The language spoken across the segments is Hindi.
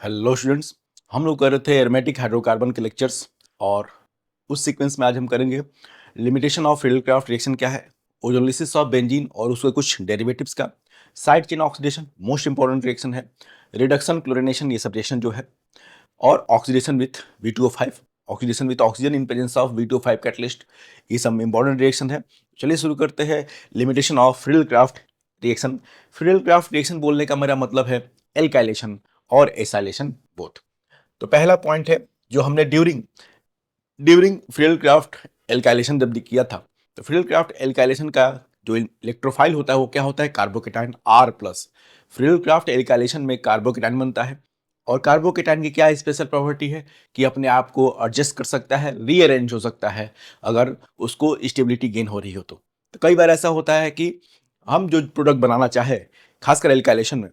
Hello students. हम लोग कर रहे थे एरोमेटिक हाइड्रोकार्बन के लेक्चर्स और उस सीक्वेंस में आज हम करेंगे लिमिटेशन ऑफ फ्रीडलक्राफ्ट रिएक्शन क्या है, ओजोलिसिस ऑफ बेंजीन और उसके कुछ डेरिवेटिव्स का, side chain oxidation most important reaction है, रिडक्शन क्लोरिनेशन ये सब रिएक्शन जो है, और oxidation with V2O5, oxidation with oxygen in presence of V2O5 catalyst, ये सब इंपॉर्टेंट रिएक्शन है। चलिए शुरू करते हैं limitation of Friedel-Crafts reaction. Friedel-Crafts reaction बोलने का मेरा मतलब है एल्काइलेशन और एसाइलेशन बोथ। तो पहला पॉइंट है जो हमने ड्यूरिंग ड्यूरिंग फ्रीडलक्राफ्ट एल्काइलेशन जब किया था, तो फ्रीडलक्राफ्ट एल्काइलेशन का जो इलेक्ट्रोफाइल होता है वो क्या होता है, carbocation R plus. Friedel-Crafts alkylation में कार्बोकेटाइन बनता है और कार्बोकेटाइन की क्या स्पेशल प्रॉपर्टी है कि अपने आप को एडजस्ट कर सकता है, रीअरेंज हो सकता है अगर उसको स्टेबिलिटी गेन हो रही हो तो कई बार ऐसा होता है कि हम जो प्रोडक्ट बनाना चाहे, खासकर एल्काइलेशन में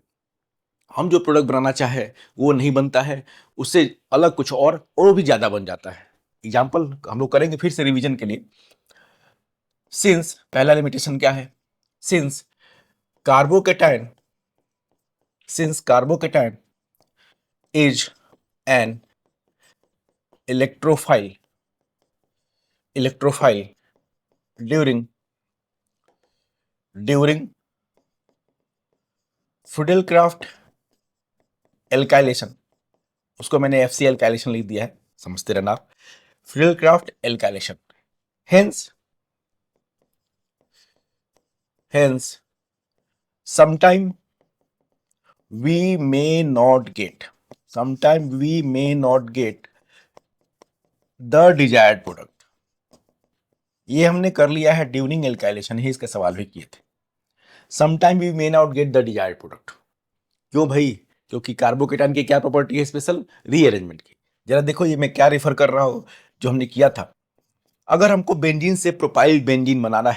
हम जो प्रोडक्ट बनाना चाहे वो नहीं बनता है, उससे अलग कुछ और वो भी ज्यादा बन जाता है। एग्जाम्पल हम लोग करेंगे फिर से रिवीजन के लिए। सिंस पहला लिमिटेशन क्या है, since carbocation since carbocation is an electrophile electrophile during Friedel Crafts alkylation, उसको मैंने FC एल्काइलेशन लिख दिया है, समझते रहना। Friedel Crafts alkylation, hence hence sometime we may not get the desired product। ये हमने कर लिया है ड्यूरिंग एल्काइलेशन ही, इसके सवाल भी किए थे। Sometime we may not get the desired product, क्यों भाई? क्योंकि कार्बोकेटाइन की क्या प्रॉपर्टी है स्पेशल, रीअरेंजमेंट की। जरा देखो ये मैं क्या रेफर कर रहा हूं जो हमने किया था। अगर हमको बेंजीन से प्रोपाइल बेंजीन बनाना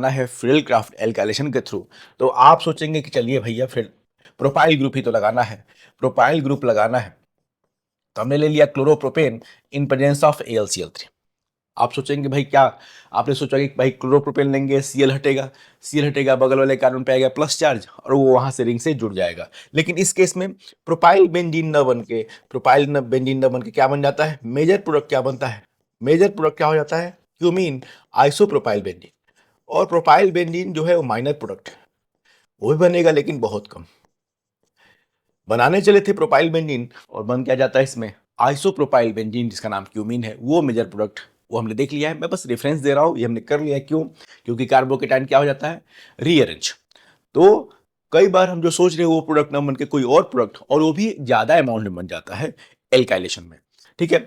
है, फ्रीडलक्राफ्ट एल्काइलेशन के थ्रू, तो आप सोचेंगे कि चलिए भैया फिर प्रोपाइल ग्रुप ही तो लगाना है, तो हमने ले लिया chloropropane in presence of AlCl3। आप सोचेंगे भाई क्या, आपने सोचा कि भाई क्लोरोप्रोपेन लेंगे, Cl हटेगा, बगल वाले कार्बन पे आएगा प्लस चार्ज और वो वहां से रिंग से जुड़ जाएगा। लेकिन इस केस में प्रोपाइल बेंजीन न बन के क्या बन जाता है, मेजर प्रोडक्ट क्या बनता है, मेजर प्रोडक्ट क्या हो जाता है, क्यूमीन आइसोप्रोपाइल बेंजीन। और प्रोपाइल बेंजीन जो है वो माइनर प्रोडक्ट है, वो भी बनेगा लेकिन बहुत कम। बनाने चले थे प्रोपाइल बेंजीन और बन क्या जाता है इसमें, आइसोप्रोपाइल बेंजीन जिसका नाम क्यूमीन है, वो मेजर प्रोडक्ट वो हमने देख लिया है। मैं बस रेफरेंस दे रहा हूं, ये हमने कर लिया है। क्यों? क्योंकि कार्बोकेटाइन क्या हो जाता है, रीअरेंज। तो कई बार हम जो सोच रहे हैं वो प्रोडक्ट ना बन के कोई और प्रोडक्ट, और वो भी ज्यादा अमाउंट में बन जाता है एल्काइलेशन में। ठीक है,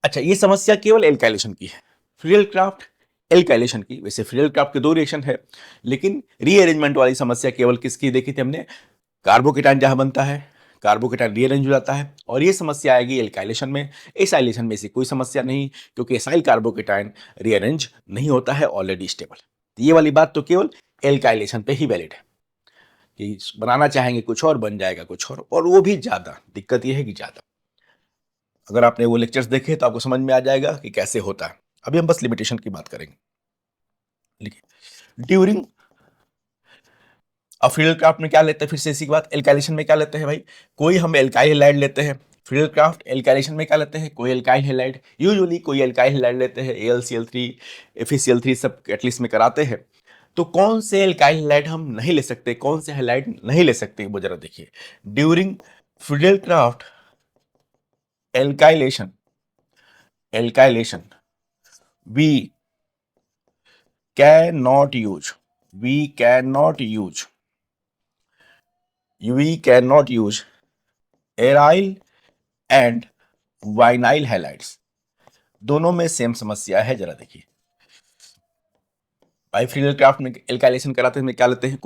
अच्छा ये समस्या केवल एल्काइलेशन की है, फ्रीडलक्राफ्ट एल्काइलेशन की। वैसे फ्रीडलक्राफ्ट के दो रिएक्शन है, लेकिन रीअरेंजमेंट वाली समस्या केवल किसकी देखी थी हमने, कार्बोकेटाइन जहां बनता है कार्बोकेटाइन रीअरेंज हो जाता है, और ये समस्या आएगी एल्काइलेशन में। एसाइलेशन में से कोई समस्या नहीं, क्योंकि एसाइल कार्बोकेटाइन रीअरेंज नहीं होता है, ऑलरेडी स्टेबल। तो ये वाली बात तो केवल एल्काइलेशन पे ही वैलिड है कि बनाना चाहेंगे कुछ और बन जाएगा कुछ और वो भी ज्यादा। दिक्कत ये है कि ज्यादा, अगर आपने वो लेक्चर्स देखे तो आपको समझ में आ जाएगा कि कैसे होता है। अभी हम बस लिमिटेशन की बात करेंगे। ड्यूरिंग अब फ्रीडलक्राफ्ट में क्या लेते हैं, फिर से इसी की बात, एल्काइलेशन में क्या लेते हैं भाई, कोई हम एल्काइल हैलाइड लेते हैं। फ्रीडलक्राफ्ट एल्काइलेशन में क्या लेते हैं, कोई एल्काइल हैलाइड, यूजुअली कोई एल्काइल हैलाइड लेते हैं, AlCl3 FeCl3 सब कैटलिस्ट में कराते हैं। तो कौन से एल्काइल हैलाइड हम नहीं ले सकते, कौन से हैलाइड नहीं ले सकते, वो जरा देखिए। During Friedel Crafts alkylation alkylation we can not use we can not use we cannot use aryl and vinyl halides. दोनों में सेम समस्या है, जरा देखिए। भाई फ्रीडलक्राफ्ट में एल्काइलेशन कराते हैं, क्या लेते हैं,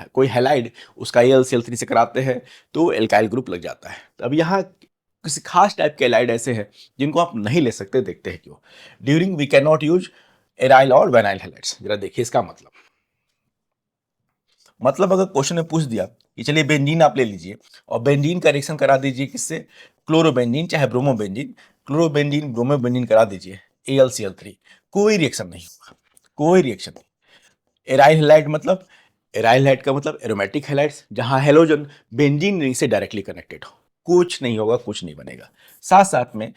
कोई हैलाइड उसका AlCl3 से कराते हैं तो एल्काइल ग्रुप लग जाता है। तो अब यहाँ किसी खास टाइप के हैलाइड ऐसे हैं जिनको आप नहीं ले सकते, देखते हैं क्यों। During we can not use aryl और वाइनाइल हैलाइड्स, जरा देखिए इसका मतलब अगर क्वेश्चन में पूछ दिया कि चलिए बेंजीन आप ले लीजिए और बेंजीन का रिएक्शन करा दीजिए किससे, क्लोरोबेंजीन चाहे ब्रोमोबेंजीन, क्लोरोबेंजीन ब्रोमोबेंजीन करा दीजिए AlCl3, कोई रिएक्शन नहीं होगा, कोई रिएक्शन नहीं। एराइल हैलाइड मतलब एराइल हैलाइड का मतलब एरोमेटिक हैलाइड्स, जहां हेलोजन बेंजीन रिंग से डायरेक्टली कनेक्टेड हो, कुछ नहीं होगा, कुछ नहीं बनेगा। साथ साथ में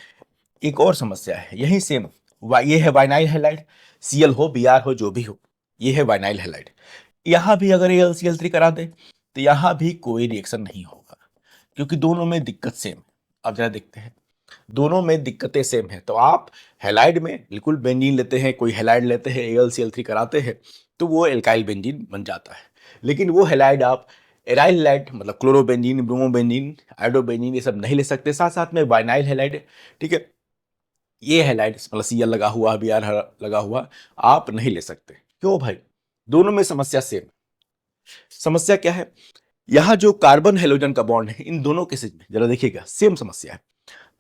एक और समस्या है, यही सेम ये है वाइनाइल हैलाइड, Cl हो Br हो जो भी हो, ये है वाइनाइल हैलाइड। यहां भी अगर AlCl3 करा दे तो यहां भी कोई रिएक्शन नहीं होगा, क्योंकि दोनों में दिक्कत सेम है। अब जरा देखते हैं, दोनों में दिक्कतें सेम है। तो आप हैलाइड में बिल्कुल बेंजीन लेते हैं, कोई हैलाइड लेते हैं, AlCl3 कराते हैं तो वो एल्काइल बेंजीन बन जाता है। लेकिन वो हैलाइड आप एराइल हैलाइड मतलब क्लोरोबेंजीन, ब्रोमोबेंजीन, आयोडोबेंजीन ये सब नहीं ले सकते। साथ साथ में वाइनाइल हैलाइड, ठीक है, ये हैलाइड मतलब Cl लगा हुआ, Br लगा हुआ, आप नहीं ले सकते। क्यों भाई? दोनों में समस्या सेम। समस्या क्या है? यहां जो कार्बन हेलोजन का बॉन्ड है, इन दोनों केसेज में जरा देखिएगा सेम समस्या है।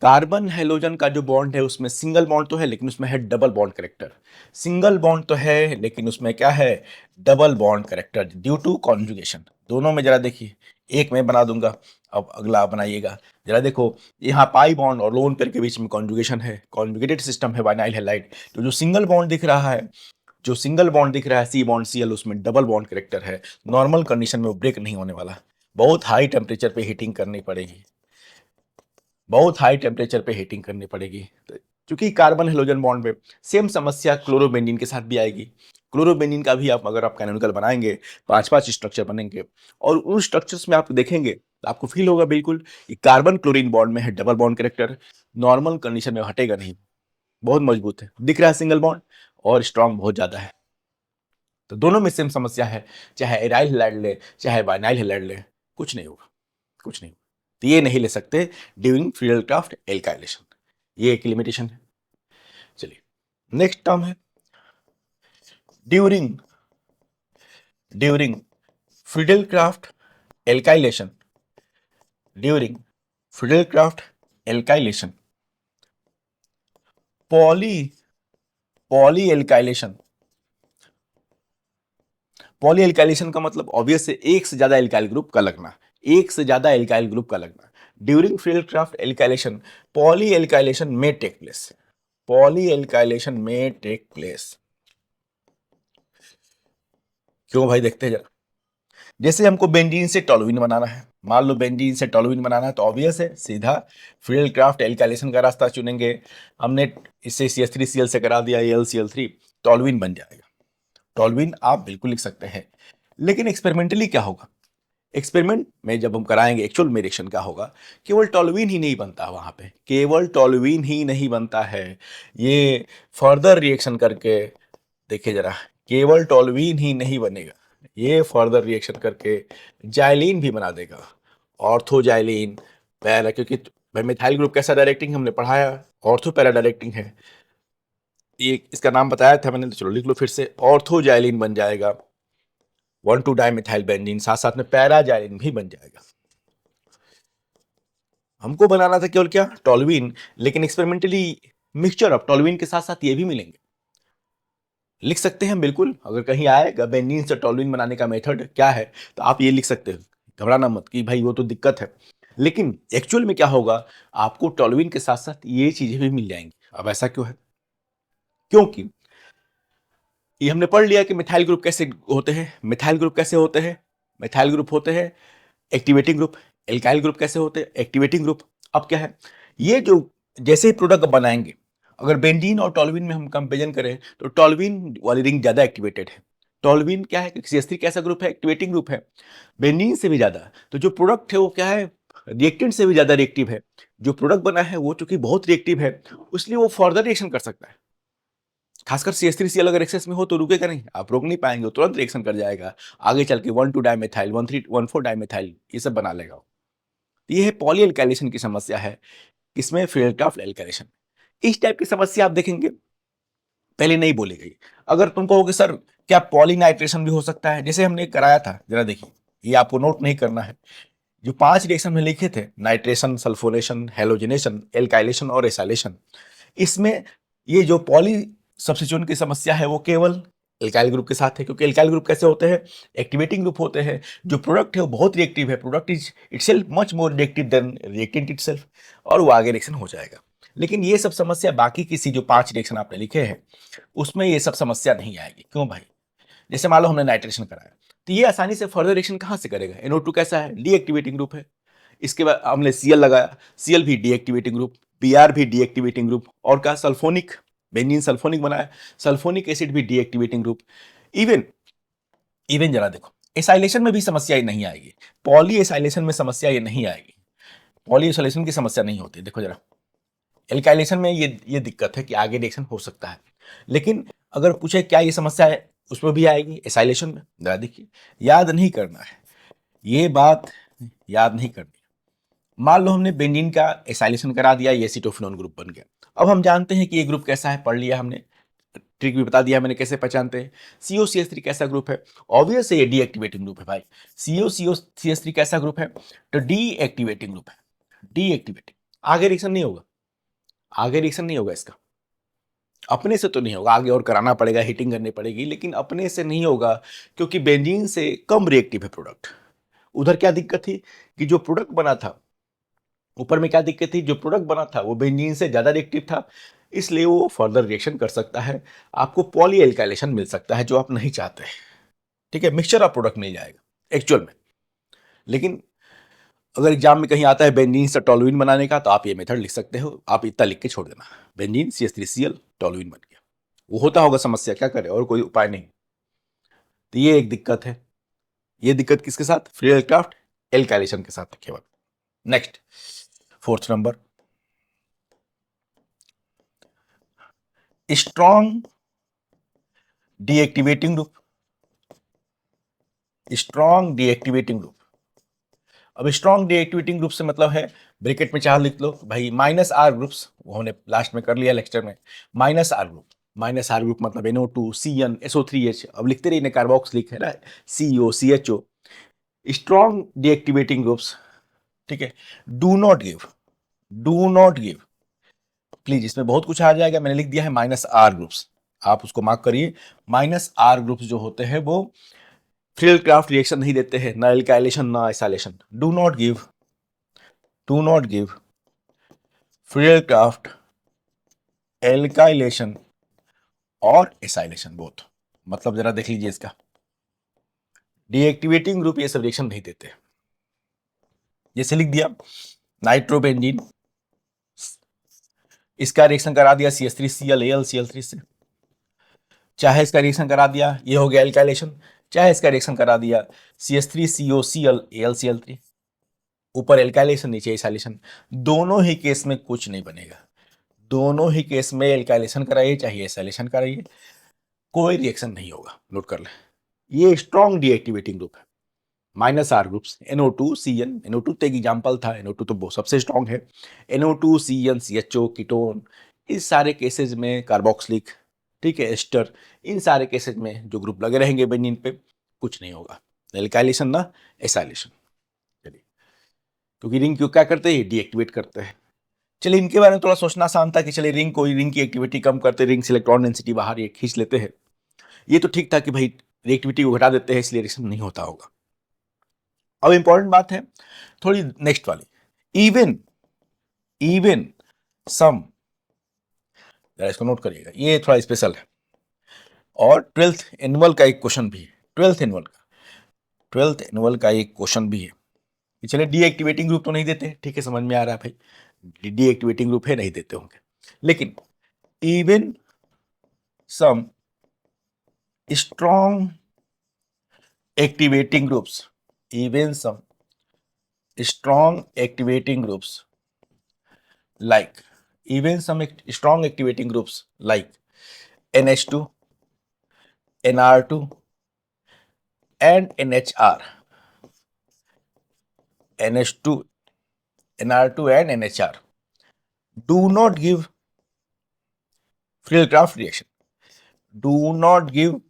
कार्बन हेलोजन का जो बॉन्ड है उसमें सिंगल बॉन्ड तो है, लेकिन उसमें है double bond character. Single bond तो है लेकिन उसमें क्या है? Double bond character due to conjugation. दोनों में जरा देखिए, एक मैं बना दूंगा, अब अगला आप बनाइएगा। जरा देखो, यहाँ पाई बॉन्ड और लोन पेयर के बीच में कॉन्जुगेशन है, कॉन्जुगेटेड सिस्टम है वाइनाइल हैलाइड। तो जो सिंगल बॉन्ड दिख रहा है, जो सिंगल बॉन्ड दिख रहा है सी बॉन्ड Cl, उसमें डबल बॉन्ड करेक्टर है। नॉर्मल कंडीशन में वो ब्रेक नहीं होने वाला, बहुत हाई टेम्परेचर पे हीटिंग करनी पड़ेगी, बहुत हाई टेम्परेचर पे हीटिंग करनी पड़ेगी। तो चूंकि कार्बन हेलोजन बॉन्ड में सेम समस्या क्लोरोबेंजीन के साथ भी आएगी। क्लोरोबेंजीन का भी आप अगर आप कैनोनिकल बनाएंगे, पांच पांच स्ट्रक्चर बनेंगे, और उन स्ट्रक्चर्स में आप देखेंगे तो आपको फील होगा बिल्कुल कि कार्बन क्लोरीन बॉन्ड में है double bond character, normal condition में हटेगा नहीं, बहुत मजबूत है, दिख रहा है सिंगल बॉन्ड और स्ट्रांग बहुत ज्यादा है। तो दोनों में सेम समस्या है, चाहे एराइल हैलाइड ले चाहे वाइनाइल हैलाइड ले, कुछ नहीं होगा, कुछ नहीं। तो ये नहीं ले सकते ड्यूरिंग फ्रीडलक्राफ्ट एल्काइलेशन, ये एक लिमिटेशन है। चलिए, नेक्स्ट टर्म है during during Friedel Crafts alkylation, during Friedel Crafts alkylation poly poly alkylation. Poly alkylation का मतलब ऑब्वियस है एक से ज्यादा एल्काइल ग्रुप का लगना, एक से ज्यादा एल्काइल ग्रुप का लगना। During Friedel Crafts alkylation poly alkylation में टेक प्लेस, पॉली एल्काइलेशन में टेक प्लेस। क्यों भाई? देखते हैं जरा। जैसे हमको बेंजीन से टोलुइन बनाना है, मान लो बेंजीन से टोलुइन बनाना है, तो ऑब्वियस है सीधा फ्रीडलक्राफ्ट एल्काइलेशन का रास्ता चुनेंगे। हमने इससे CH3Cl से करा दिया AlCl3, टोलुइन बन जाएगा। टोलुइन आप बिल्कुल लिख सकते हैं। लेकिन एक्सपेरिमेंटली क्या होगा? एक्सपेरिमेंट में जब हम कराएंगे एक्चुअल में रिएक्शन क्या होगा? केवल टोलुइन ही नहीं बनता वहां पे, केवल टोलुइन ही नहीं बनता है, ये फर्दर रिएक्शन करके देखिए जरा, केवल टोलुइन ही नहीं बनेगा, ये फर्दर रिएक्शन करके जाइलीन भी बना देगा, ऑर्थोजाइलीन पैरा, क्योंकि भाई मिथाइल ग्रुप कैसा डायरेक्टिंग हमने पढ़ाया, ऑर्थो पैरा डायरेक्टिंग है, ये इसका नाम बताया था मैंने, तो चलो लिख लो फिर से, ऑर्थोजाइलीन बन जाएगा, 1,2 डाइमिथाइल बेंजीन, साथ साथ में पैराजाइलिन भी बन जाएगा। हमको बनाना था केवल क्या? टोलुइन, लेकिन एक्सपेरिमेंटली मिक्सचर ऑफ टोलुइन के साथ साथ ये भी मिलेंगे। लिख सकते हैं बिल्कुल, अगर कहीं आएगा बेंजीन से टोलुइन बनाने का मेथड क्या है तो आप ये लिख सकते हो, घबराना मत कि भाई वो तो दिक्कत है। लेकिन एक्चुअल में क्या होगा, आपको टोलुइन के साथ साथ ये चीजें भी मिल जाएंगी। अब ऐसा क्यों है? क्योंकि ये हमने पढ़ लिया कि मिथाइल ग्रुप कैसे होते हैं, मिथाइल ग्रुप कैसे होते हैं, मिथाइल ग्रुप होते हैं एक्टिवेटिंग ग्रुप। एल्काइल ग्रुप कैसे होते हैं? Activating group. अब क्या है, ये जो जैसे ही प्रोडक्ट बनाएंगे, अगर बेंजीन और टोलुइन में हम कंपेरिजन करें तो टोलुइन वाली रिंग ज्यादा एक्टिवेटेड है। टोलुइन क्या है कि CH3 कैसा ग्रुप है? एक्टिवेटिंग ग्रुप है, बेंजीन से भी ज्यादा। तो जो प्रोडक्ट है वो क्या है? रिएक्टेंट से भी ज्यादा रिएक्टिव है। जो प्रोडक्ट बना है वो चूंकि बहुत रिएक्टिव है, इसलिए वो फर्दर रिएक्शन कर सकता है। खासकर CH3Cl अगर एक्सेस में हो तो रुकेगा नहीं, आप रोक नहीं पाएंगे, वो तुरंत रिएक्शन कर जाएगा, आगे चल के 1,2 डाइमेथाइल, 1,3 1,4 डाइमेथाइल ये सब बना लेगा। ये है पॉली एल्काइलेशन की समस्या है, इसमें फ्रीडलक्राफ्ट एल्काइलेशन। इस टाइप की समस्या आप देखेंगे पहले नहीं बोली गई। अगर तुम कहोगे सर क्या पॉली नाइट्रेशन भी हो सकता है, जैसे हमने कराया था, जरा देखिए, ये आपको नोट नहीं करना है। जो 5 रिएक्शन में लिखे थे, नाइट्रेशन, सल्फोनेशन, हेलोजिनेशन, एल्काइलेशन और एसाइलेशन, इसमें ये जो पॉली सब्स्टिट्यूशन की समस्या है वो केवल एल्काइल ग्रुप के साथ है। क्योंकि एल्काइल ग्रुप कैसे होते हैं? एक्टिवेटिंग ग्रुप होते हैं। जो प्रोडक्ट है वो बहुत रिएक्टिव है, product is itself much more reactive than reactant itself, और वो आगे रिएक्शन हो जाएगा। लेकिन ये सब समस्या बाकी किसी जो 5 रिएक्शन आपने लिखे हैं उसमें ये सब समस्या नहीं आएगी। क्यों भाई? जैसे मान लो हमने नाइट्रेशन कराया, तो ये आसानी से फर्दर रिएक्शन कहाँ से करेगा? NO2 कैसा है? डीएक्टिवेटिंग ग्रुप है। इसके बाद हमने Cl लगाया, Cl भी डीएक्टिवेटिंग ग्रुप, Br भी डीएक्टिवेटिंग ग्रुप, और क्या सल्फोनिक, बेंजीन सल्फोनिक बनाया, सल्फोनिक एसिड भी डीएक्टिवेटिंग ग्रुप। इवन इवन जरा देखो, एसाइलेशन में भी समस्या ये नहीं आएगी, पॉली एसाइलेशन में समस्या ये नहीं आएगी, पॉली एसाइलेशन की समस्या नहीं होती। देखो जरा, एल्काइलेशन में ये दिक्कत है कि आगे रिएक्शन हो सकता है, लेकिन अगर पूछे क्या ये समस्या है, उसमें भी आएगी एसाइलेशन में। जरा देखिए, याद नहीं करना है, ये बात याद नहीं करनी। मान लो हमने बेंजीन का एसाइलेशन करा दिया, ये एसीटोफिनोन ग्रुप बन गया। अब हम जानते हैं कि ये ग्रुप कैसा है, पढ़ लिया हमने, ट्रिक भी बता दिया मैंने कैसे पहचानते हैं। COCH3 कैसा ग्रुप है? ऑब्वियस है ये डीएक्टिवेटिंग ग्रुप है भाई। COCH3 कैसा ग्रुप है? तो डीएक्टिवेटिंग ग्रुप है, डीएक्टिवेटिंग। आगे रिएक्शन नहीं होगा, आगे रिएक्शन नहीं होगा इसका, अपने से तो नहीं होगा, आगे और कराना पड़ेगा, हीटिंग करनी पड़ेगी, लेकिन अपने से नहीं होगा, क्योंकि बेंजीन से कम रिएक्टिव है प्रोडक्ट। उधर क्या दिक्कत थी कि जो प्रोडक्ट बना था, ऊपर में क्या दिक्कत थी, जो प्रोडक्ट बना था वो बेंजीन से ज्यादा रिएक्टिव था, इसलिए वो फर्दर रिएक्शन कर सकता है, आपको पॉली एल्काइलेशन मिल सकता है जो आप नहीं चाहते। ठीक है, मिक्सचर ऑफ प्रोडक्ट मिल जाएगा एक्चुअल में। लेकिन अगर एग्जाम में कहीं आता है बेंजीन से टॉलुइन बनाने का, तो आप ये मेथड लिख सकते हो, आप इतना लिख के छोड़ देना, बेंजीन CH3Cl टॉलुइन बन गया। वो होता होगा समस्या, क्या करे, और कोई उपाय नहीं। तो ये एक दिक्कत है, ये दिक्कत किसके साथ? फ्री एयरक्राफ्ट एल्काइलेशन के साथ केवल। Next, 4th number, strong deactivating group, strong deactivating group. अब स्ट्रॉन्ग डीएक्टिवेटिंग ग्रुप से मतलब है, ब्रैकेट में चार लिख लो भाई, -R ग्रुप्स, वो हमने लास्ट में कर लिया लेक्चर में, -R ग्रुप, -R ग्रुप मतलब NO2 CN SO3H, अब लिखते रहिए, कार्बोक्सिलिक है ना, CO CHO, strong deactivating groups. ठीक है, डू नॉट गिव, प्लीज, इसमें बहुत कुछ आ जाएगा, मैंने लिख दिया है -R ग्रुप्स, आप उसको मार्क करिए। -R ग्रुप्स जो होते हैं वो फ्रीलक्राफ्ट रिएक्शन नहीं देते हैं, ना एल्काइलेशन ना acylation. Do not give Friedel Crafts alkylation और एसाइलेशन बोथ। मतलब जरा देख लीजिए इसका, डीएक्टिवेटिंग ग्रुप ये सब रिएक्शन नहीं देते। जैसे लिख दिया नाइट्रोबेंजीन, इसका रिएक्शन करा दिया CH3Cl AlCl3 से, चाहे इसका रिएक्शन करा दिया, ये हो गया एल्काइलेशन, चाहे इसका रिएक्शन करा दिया CH3COCl AlCl3, ऊपर एल्काइलेशन नीचे एसाइलेशन, दोनों ही केस में कुछ नहीं बनेगा, दोनों ही केस में एल्काइलेशन कराइए चाहे एसाइलेशन कराइए, कोई रिएक्शन नहीं होगा। नोट कर ले, ये स्ट्रॉन्ग डीएक्टिवेटिंग ग्रुप है। -R groups NO2 CN, NO2 तो एक एग्जाम्पल था, NO2 तो सबसे स्ट्रॉन्ग है, NO2 CN CHO कीटोन, इस सारे केसेज में कार्बोक्सिलिक, ठीक है, एस्टर, इन सारे केसेज में जो ग्रुप लगे रहेंगे बेंजीन पे, कुछ नहीं होगा, एल्काइलेशन ना एसाइलेशन। चलिए, क्योंकि रिंग क्यों क्या करते हैं, डीएक्टिवेट करते हैं। चलिए, इनके बारे में थोड़ा सोचना आसान था कि चलिए रिंग, कोई रिंग की एक्टिविटी कम करते, रिंग से इलेक्ट्रॉन डेंसिटी बाहर ये खींच लेते हैं, ये तो ठीक था कि भाई रिएक्टिविटी को घटा देते हैं इसलिए रिएक्शन नहीं होता होगा। अब इंपॉर्टेंट बात है थोड़ी नेक्स्ट वाली, इवन सम, इसको नोट करिएगा, ये थोड़ा स्पेशल है, और 12th एनुअल का एक क्वेश्चन भी है, 12th एनुअल का एक क्वेश्चन भी है कि चलिए डीएक्टिवेटिंग ग्रुप तो नहीं देते, ठीक है, समझ में आ रहा है भाई, डीएक्टिवेटिंग ग्रुप है, नहीं देते होंगे, लेकिन even some strong activating groups, even some strong activating groups like, even some strong activating groups like NH2, NR2 and NHR, NH2, NR2 and NHR do not give Friedel-Crafts reaction, do not give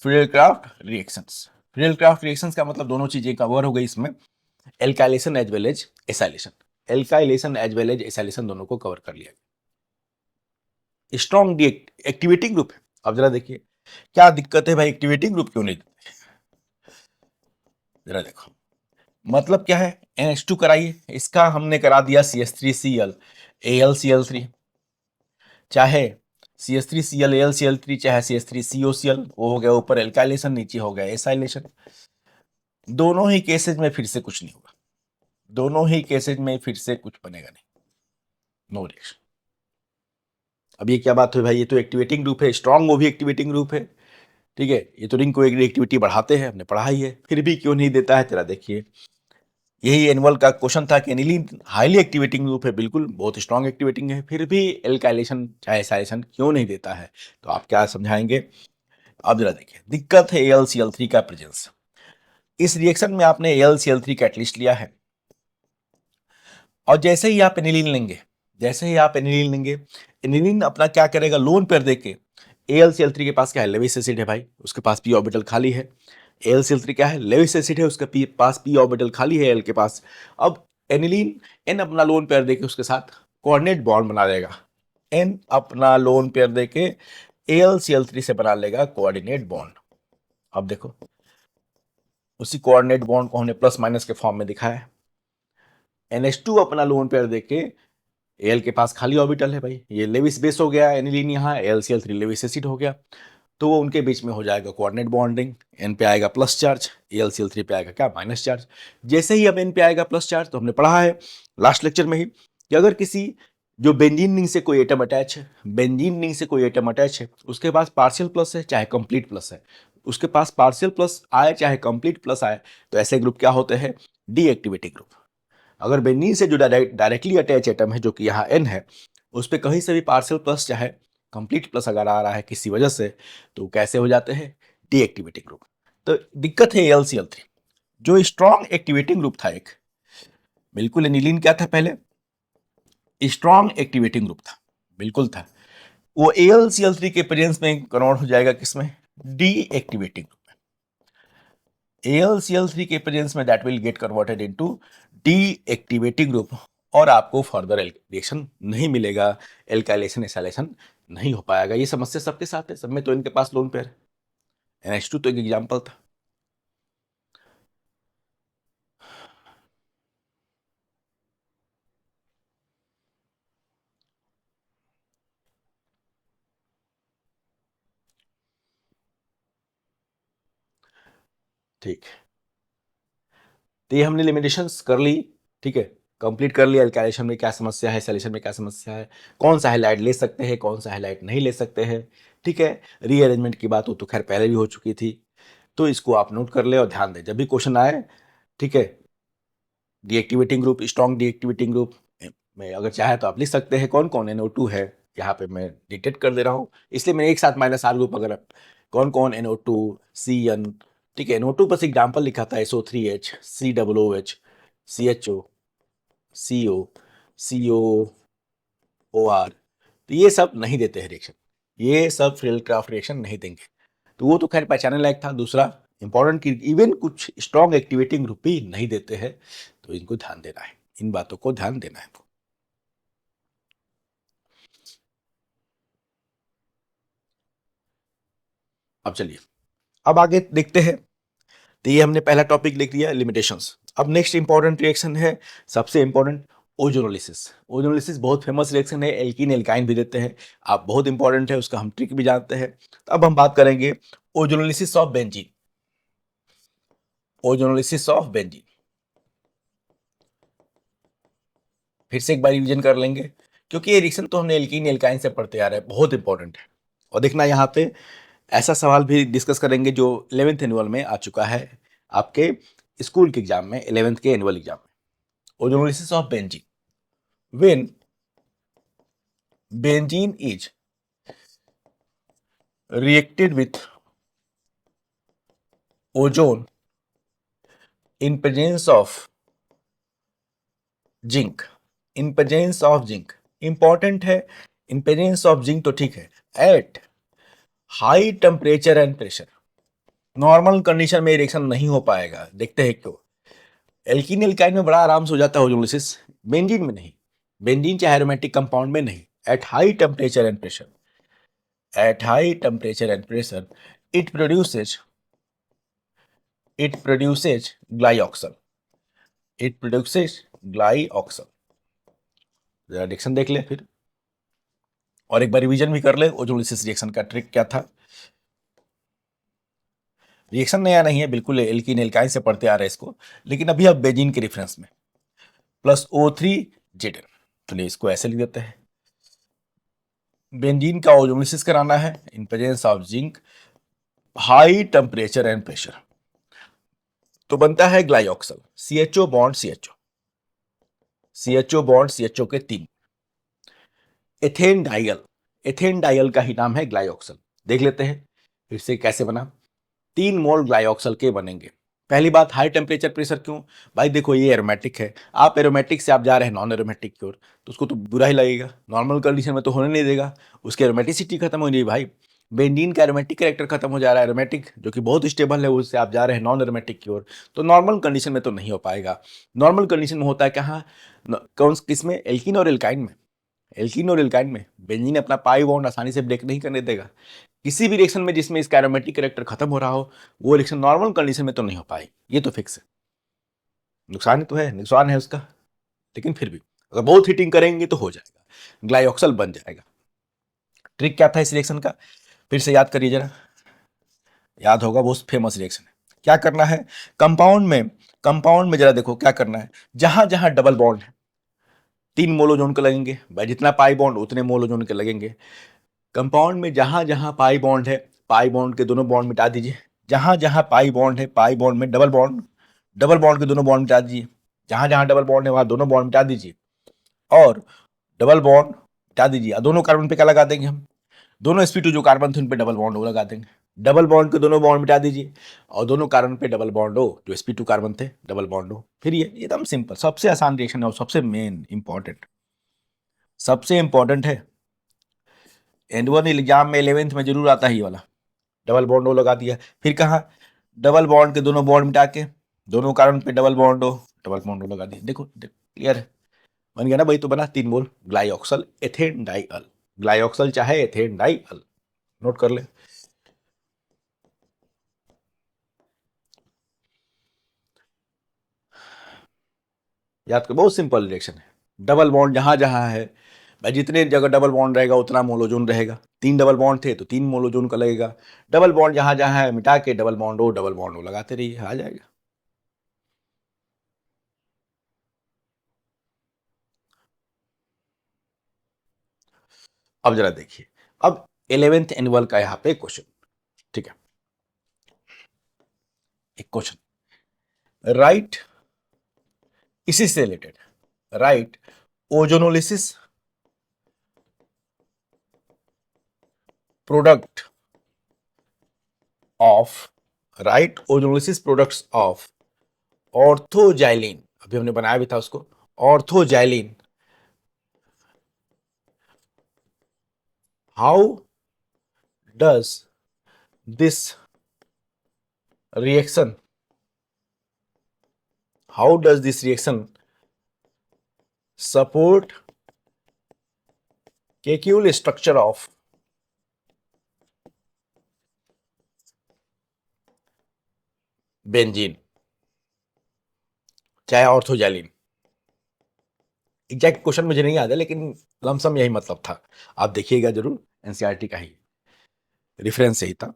Friedel-Crafts reactions। Friedel-Crafts reactions का मतलब दोनों चीजें कवर हो गई इसमें, alkylation as well as acylation, alkylation as well as acylation दोनों को कवर कर लिया गया। स्ट्रॉन्ग एक्टिवेटिंग ग्रुप है। अब जरा देखिए क्या दिक्कत है भाई, एक्टिवेटिंग ग्रुप क्यों नहीं देते, जरा देखो, मतलब क्या है, NH2 कराइए, इसका हमने करा दिया CH3Cl AlCl3, चाहे CH3Cl AlCl3 चाहे CH3COCl, वो हो गया ऊपर एल्काइलेशन, नीचे हो गया एसाइलेशन। दोनों ही केसेज में फिर से कुछ नहीं होगा, दोनों ही केसेज में फिर से कुछ बनेगा नहीं, नो रिएक्शन। अब ये क्या बात हुई भाई, ये तो एक्टिवेटिंग ग्रुप है, स्ट्रॉन्ग वो भी एक्टिवेटिंग ग्रुप है, ठीक है, ये तो रिंग को एक एक्टिविटी बढ़ाते हैं, हमने पढ़ा ही है, फिर भी क्यों नहीं देता है तेरा। देखिए यही एनुअल का क्वेश्चन था कि एनिलीन हाईली एक्टिवेटिंग ग्रुप है, बिल्कुल बहुत स्ट्रॉन्ग एक्टिवेटिंग है, फिर भी एल्काइलेशन चाहे एसाइलेशन क्यों नहीं देता है, तो आप क्या समझाएंगे। अब जरा देखिए, दिक्कत है AlCl3 का प्रेजेंस। इस रिएक्शन में आपने AlCl3 कैटलिस्ट लिया है, और जैसे ही आप एनिलीन लेंगे, जैसे ही आप एनिलीन लेंगे, एनिलीन अपना क्या करेगा, लोन पेयर देके, AlCl3 के पास क्या है, लेविस एसिड है भाई, उसके पास p ऑर्बिटल खाली है। AlCl3 क्या है, लेविस एसिड है, उसके पास p ऑर्बिटल खाली है L के पास। अब एनिलीन N अपना लोन पेयर देके उसके साथ कोऑर्डिनेट बॉन्ड बना देगा, N अपना लोन पेयर देके AlCl3 से बना लेगा कोऑर्डिनेट बॉन्ड। अब देखो उसी कोऑर्डिनेट बॉन्ड को हमने प्लस माइनस के फॉर्म में दिखाया है। NH2 अपना लोन पेयर देके, Al के पास खाली ऑर्बिटल है भाई, ये लेविस बेस हो गया एनिलीन, यहाँ AlCl3 लेविस एसिड हो गया, तो वो उनके बीच में हो जाएगा कोऑर्डिनेट बॉन्डिंग, N पे आएगा प्लस चार्ज, AlCl3 पे आएगा क्या, माइनस चार्ज। जैसे ही अब N पे आएगा प्लस चार्ज, तो हमने पढ़ा है लास्ट लेक्चर में ही कि अगर किसी जो बेंजीन रिंग से कोई एटम अटैच है, बेंजीन रिंग से कोई एटम अटैच है, उसके पास पार्शियल प्लस है चाहे कंप्लीट प्लस है, उसके पास पार्शियल प्लस आए चाहे कंप्लीट प्लस आए, तो ऐसे ग्रुप क्या होते हैं, डीएक्टिवेटिंग ग्रुप। अगर बेंजीन से जो डायरेक्टली अटैच एटम है, जो कि यहाँ N है, उस पर कहीं से भी पार्शियल प्लस चाहे कंप्लीट प्लस अगर आ रहा है किसी वजह से, तो कैसे हो जाते हैं, डीएक्टिवेटिंग ग्रुप। तो दिक्कत है AlCl3, जो स्ट्रॉन्ग एक्टिवेटिंग ग्रुप था एक, बिल्कुल एनिलीन क्या था पहले, स्ट्रॉन्ग एक्टिवेटिंग ग्रुप था, बिल्कुल था, वो AlCl3 के प्रेजेंस में कन्वर्ट हो जाएगा किसमें, डीएक्टिवेटिंग ग्रुप में। AlCl3 के प्रेजेंस में that will get converted into deactivating group, और आपको फर्दर रिएक्शन नहीं मिलेगा, एल्काइलेशन एसाइलेशन नहीं हो पाएगा। ये समस्या सबके साथ है, सब में तो इनके पास लोन पेयर है। NH2 तो एक एग्जांपल था। ठीक, तो ये हमने लिमिटेशंस कर ली, ठीक है, कंप्लीट कर लिया, एल्काइलेशन में क्या समस्या है, सैलेशन में क्या समस्या है, कौन सा हैलाइड ले सकते हैं, कौन सा हैलाइड नहीं ले सकते हैं, ठीक है। रीअरेंजमेंट की बात हो तो खैर पहले भी हो चुकी थी, तो इसको आप नोट कर ले और ध्यान दें जब भी क्वेश्चन आए, ठीक है। Deactivating group, strong deactivating group में अगर चाहे तो आप लिख सकते हैं कौन कौन NO2 है, यहाँ पे मैं डिटेक्ट कर दे रहा हूँ, इसलिए मैंने एक साथ माइनस R ग्रुप, अगर कौन कौन NO2 CN, ठीक है, NO2 बस एग्जाम्पल लिखा था, SO3H COOH CHO CO COOR, तो ये सब नहीं देते हैं रिएक्शन, ये सब फिल्डक्राफ्ट रिएक्शन नहीं देंगे, तो वो तो खैर पहचानने लायक था। दूसरा इंपॉर्टेंट कि इवन कुछ स्ट्रॉन्ग एक्टिवेटिंग ग्रुप भी नहीं देते हैं, तो इनको ध्यान देना है, इन बातों को ध्यान देना है। अब चलिए, अब आगे देखते हैं। तो ये हमने पहला टॉपिक लिख लिया, लिमिटेशंस। अब नेक्स्ट इंपॉर्टेंट रिएक्शन है, सबसे इंपॉर्टेंट, ओजोनोलिसिस। ओजोनोलिसिस बहुत फेमस रिएक्शन है, एल्कीन एल्काइन भी देते हैं, आप बहुत इंपॉर्टेंट है, उसका हम ट्रिक भी जानते हैं। तो अब हम बात करेंगे ozonolysis of benzene. Ozonolysis of benzene फिर से एक बार रिवीजन कर लेंगे, क्योंकि ये रिएक्शन तो हमने एल्कीन एल्काइन से पढ़ते आ रहे हैं, बहुत इंपॉर्टेंट है। और देखना यहाँ पे ऐसा सवाल भी डिस्कस करेंगे जो 11th एनुअल में आ चुका है आपके स्कूल के एग्जाम में, 11th के एनुअल एग्जाम में। Ozonolysis of benzene, when benzene is reacted with ozone in presence of zinc, in presence of zinc important है, इन प्रेजेंस ऑफ जिंक तो ठीक है, eight high temperature and pressure. Normal condition में रिएक्शन नहीं हो पाएगा, देखते हैं क्यों। एल्कीन एल्काइन में बड़ा आराम से हो जाता है ओजोनोलिसिस, बेंजीन में नहीं, बेंजीन चाहे एरोमेटिक कंपाउंड में नहीं। At high temperature and pressure, at high temperature and pressure it produces, it produces glyoxal, it produces glyoxal. जरा डिक्शन देख ले फिर, और एक बार रिवीजन भी कर ले ओजोलिसिस रिएक्शन का ट्रिक क्या था। रिएक्शन नया नहीं है, बिल्कुल एल्कीन एल्काइन से पढ़ते आ रहे हैं इसको, लेकिन अभी अब बेंजीन के रेफरेंस में प्लस O3 Zn, चलिए इसको ऐसे लिख देते हैं। बेंजीन का ओजोलिसिस कराना है in presence of zinc, high temperature and pressure, तो बनता है ग्लाइऑक्सल, CHO bond CHO, CHO bond CHO के 3, एथेन डाइल, एथेन डाइल का ही नाम है ग्लाइऑक्सल। देख लेते हैं फिर से कैसे बना। 3 मोल ग्लाइऑक्सल के बनेंगे। पहली बात, हाई टेम्परेचर प्रेशर क्यों? भाई देखो ये एरोमेटिक है, आप एरोमेटिक से आप जा रहे हैं नॉन एरोमेटिक की ओर, तो उसको तो बुरा ही लगेगा, नॉर्मल कंडीशन में तो होने नहीं देगा, उसकी एरोमेटिसिटी खत्म हो जाएगी भाई। बेंजीन का एरोमेटिक कैरेक्टर खत्म हो जा रहा है, एरोमेटिक जो कि बहुत स्टेबल है, उससे आप जा रहे हैं नॉन एरोमेटिक की ओर, तो नॉर्मल कंडीशन में तो नहीं हो पाएगा। नॉर्मल कंडीशन में होता है कहाँ? कौन किसमें? एल्कीन और एल्काइन में। एल्कीन और एल्काइन में बेंजीन अपना पाई बॉन्ड आसानी से ब्रेक नहीं करने देगा। किसी भी रिएक्शन में जिसमें इसका एरोमेटिक कैरेक्टर खत्म हो रहा हो, वो रिएक्शन नॉर्मल कंडीशन में तो नहीं हो पाएगी, ये तो फिक्स है। नुकसान तो है, नुकसान है उसका, लेकिन फिर भी अगर बहुत हीटिंग करेंगे तो हो जाएगा, ग्लाइऑक्सल बन जाएगा। ट्रिक क्या था इस रिएक्शन का, फिर से याद करिए जरा, याद होगा, बहुत फेमस रिएक्शन है। क्या करना है कंपाउंड में जरा देखो क्या करना है, जहां जहां डबल बॉन्ड है 3 मोल ओजोन के लगेंगे भाई, जितना पाई बॉन्ड उतने मोल ओजोन के लगेंगे। कंपाउंड में जहां जहां पाई बॉन्ड है, पाई बॉन्ड के दोनों बॉन्ड मिटा दीजिए। जहां जहां पाई बॉन्ड है, पाई बॉन्ड में डबल बॉन्ड, डबल बॉन्ड के दोनों बॉन्ड मिटा दीजिए। जहां जहां डबल बॉन्ड है वहां दोनों बॉन्ड मिटा दीजिए, और डबल बॉन्ड मिटा दीजिए। और दोनों कार्बन पे क्या लगा देंगे हम? दोनों sp2 जो कार्बन थे उन पे डबल बॉन्ड वो लगा देंगे। डबल बॉन्ड के दोनों बॉन्ड मिटा दीजिए, और दोनों कार्बन पे डबल बॉन्ड हो, जो sp2 कार्बन थे डबल बॉन्ड हो। फिर ये एकदम सिंपल, सबसे आसान रिएक्शन है और सबसे मेन इंपॉर्टेंट, सबसे इंपॉर्टेंट है। N1 एग्जाम में 11th में जरूर आता है ये वाला, डबल बॉन्ड हो लगा दिया। फिर कहा डबल बॉन्ड के दोनों बॉन्ड मिटा के दोनों कार्बन पे डबल बॉन्ड हो, डबल बॉन्ड हो लगा दिया। देखो क्लियर है, बन गया ना भाई, तो बना 3 मोल ग्लाइऑक्सल एथेन डाइअल, ग्लाइऑक्सल चाहे एथेन डाइअल, नोट कर ले। याद कर, बहुत सिंपल रिएक्शन है। डबल बॉन्ड जहां जहां है भाई, जितने जगह डबल बॉन्ड रहेगा उतना मोल ओजोन रहेगा। 3 डबल बॉन्ड थे तो 3 मोल ओजोन का लगेगा। डबल बॉन्ड जहां जहां है मिटा के डबल बॉन्ड ओ लगाते रहिए, आ जाएगा। अब जरा देखिए, अब 11th एनुअल का यहाँ पे क्वेश्चन, ठीक है, एक क्वेश्चन राइट, इसी से related, right ozonolysis product of, right ozonolysis products of orthoxylene, अभी हमने बनाया भी था उसको, orthoxylene, how does this reaction, how does this reaction support Kekule structure of benzene चाहे ऑर्थोजाइलिन। एग्जैक्ट क्वेश्चन मुझे नहीं याद है, लेकिन लमसम यही मतलब था, आप देखिएगा जरूर, एनसीईआरटी का ही रेफरेंस यही था।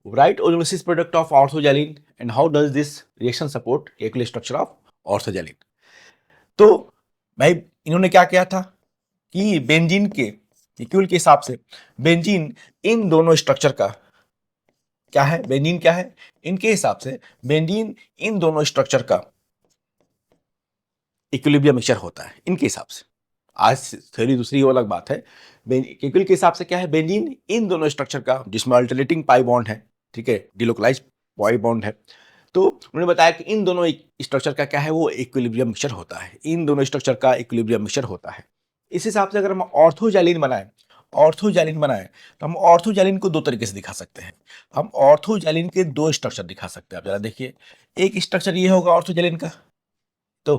Right ozonolysis product of orthoxylene and how does this reaction support Kekule structure of orthoxylene. तो भाई इन्होंने क्या किया था कि बेंजीन के केक्यूल के हिसाब से, बेंजीन इन दोनों स्ट्रक्चर का क्या है, बेंजीन क्या है इनके हिसाब से, बेंजीन इन दोनों स्ट्रक्चर का इक्विलिब्रियम मिक्सचर होता है इनके हिसाब से। आज थ्योरी दूसरी वो अलग बात है। केक्यूल के हिसाब से क्या है, बेंजीन इन दोनों स्ट्रक्चर का जिसमें अल्टरनेटिंग पाई बॉन्ड है, ठीक है, डिलोकलाइज पाई बॉन्ड है, तो उन्होंने बताया कि इन दोनों स्ट्रक्चर का क्या है, वो इक्विलिब्रियम मिक्सचर होता है, इन दोनों स्ट्रक्चर का इक्विलिब्रियम मिक्सचर होता है। इस हिसाब से अगर हम ऑर्थोजाइलिन बनाए, ऑर्थोजाइलिन बनाए, तो हम ऑर्थोजाइलिन को दो तरीके से दिखा सकते हैं। हम ऑर्थोजाइलिन के दो स्ट्रक्चर दिखा सकते हैं, आप जरा देखिए। एक स्ट्रक्चर ये होगा ऑर्थोजाइलिन का, तो